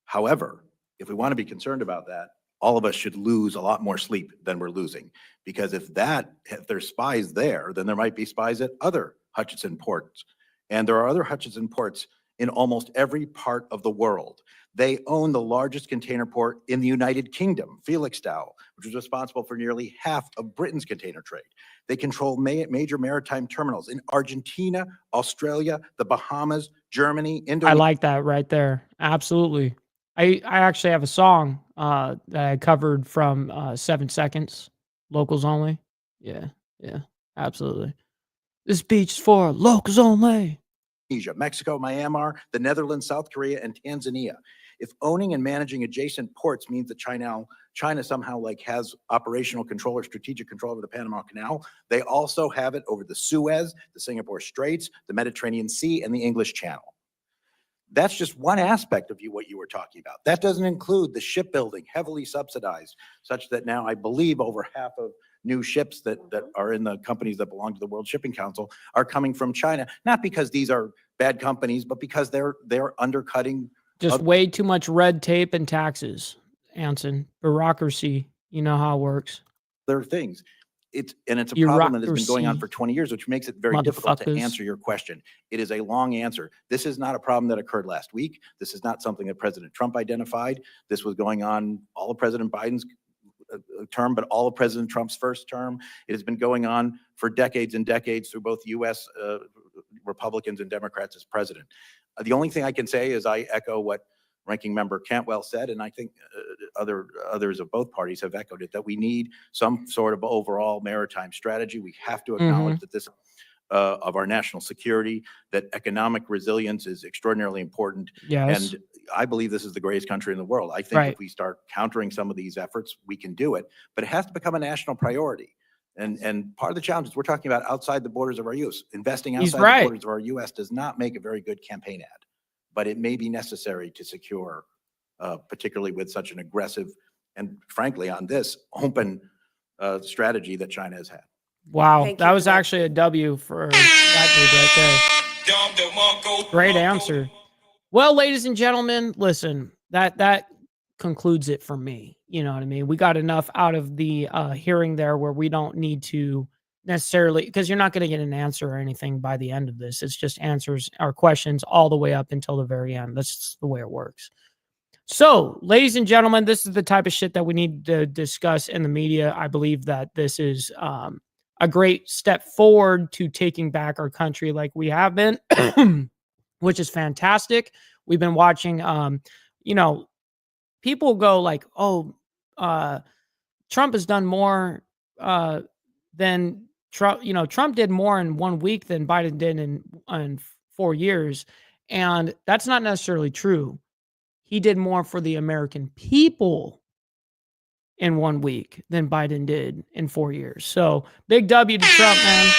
G: However, if we want to be concerned about that, all of us should lose a lot more sleep than we're losing. Because if there's spies there, then there might be spies at other Hutchison ports. And there are other Hutchison ports in almost every part of the world. They own the largest container port in the United Kingdom, Felixstowe, which is responsible for nearly half of Britain's container trade. They control major maritime terminals in Argentina, Australia, the Bahamas, Germany, Indonesia.
B: I like that right there. Absolutely. I actually have a song that I covered from 7 Seconds, Locals Only. Yeah, absolutely. This beach is for locals only.
G: Mexico, Myanmar, the Netherlands, South Korea, and Tanzania. If owning and managing adjacent ports means that China somehow has operational control or strategic control over the Panama Canal, they also have it over the Suez, the Singapore Straits, the Mediterranean Sea, and the English Channel. That's just one aspect of what you were talking about. That doesn't include the shipbuilding, heavily subsidized, such that now I believe over half of new ships that are in the companies that belong to the World Shipping Council are coming from China, not because these are bad companies, but because they're undercutting.
B: Just way too much red tape and taxes, Anson. Bureaucracy. You know how it works.
G: There are things. It's a problem that has been going on for 20 years, which makes it very difficult to answer your question. It is a long answer. This is not a problem that occurred last week. This is not something that President Trump identified. This was going on all of President Biden's term, but all of President Trump's first term. It has been going on for decades and decades through both U.S. Republicans and Democrats as president. The only thing I can say is I echo what Ranking Member Cantwell said, and I think others of both parties have echoed it, that we need some sort of overall maritime strategy. We have to acknowledge that this of our national security, that economic resilience is extraordinarily important.
B: Yes.
G: And I believe this is the greatest country in the world. I think if we start countering some of these efforts, we can do it, but it has to become a national priority. And part of the challenge is we're talking about outside the borders of our U.S. Investing outside the borders of our U.S. does not make a very good campaign ad, but it may be necessary to secure, particularly with such an aggressive and frankly on this open strategy that China has had.
B: Wow,
M: Thank
B: that
M: you
B: was
M: for that.
B: actually a W for that dude right there. Great answer. Well, ladies and gentlemen, listen, that concludes it for me. You know what I mean? We got enough out of the hearing there where we don't need to necessarily, because you're not going to get an answer or anything by the end of this. It's just answers or questions all the way up until the very end. That's just the way it works. So, ladies and gentlemen, this is the type of shit that we need to discuss in the media. I believe that this is a great step forward to taking back our country like we have been, which is fantastic. We've been watching, you know, people go like, oh, Trump has done more than Trump. You know, Trump did more in 1 week than Biden did in 4 years. And that's not necessarily true. He did more for the American people in 1 week than Biden did in 4 years. So big W to Trump, man.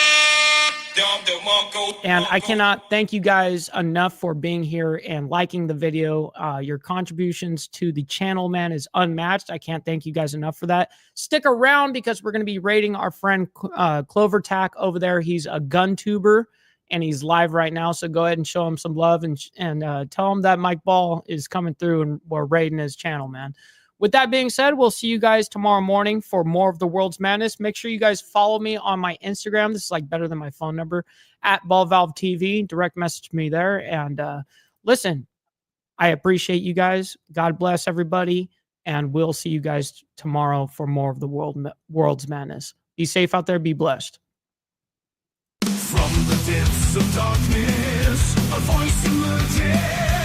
B: And I cannot thank you guys enough for being here and liking the video. Your contributions to the channel, man, is unmatched. I can't thank you guys enough for that. Stick around because we're going to be rating our friend Clover Tack over there. He's a gun tuber and he's live right now. So go ahead and show him some love and tell him that Mike Ball is coming through and we're raiding his channel, man. With that being said, we'll see you guys tomorrow morning for more of the World's Madness. Make sure you guys follow me on my Instagram. This is like better than my phone number, @BallValveTV. Direct message me there. And listen, I appreciate you guys. God bless everybody. And we'll see you guys tomorrow for more of the World's Madness. Be safe out there. Be blessed.
A: From the depths of darkness, a voice emerges.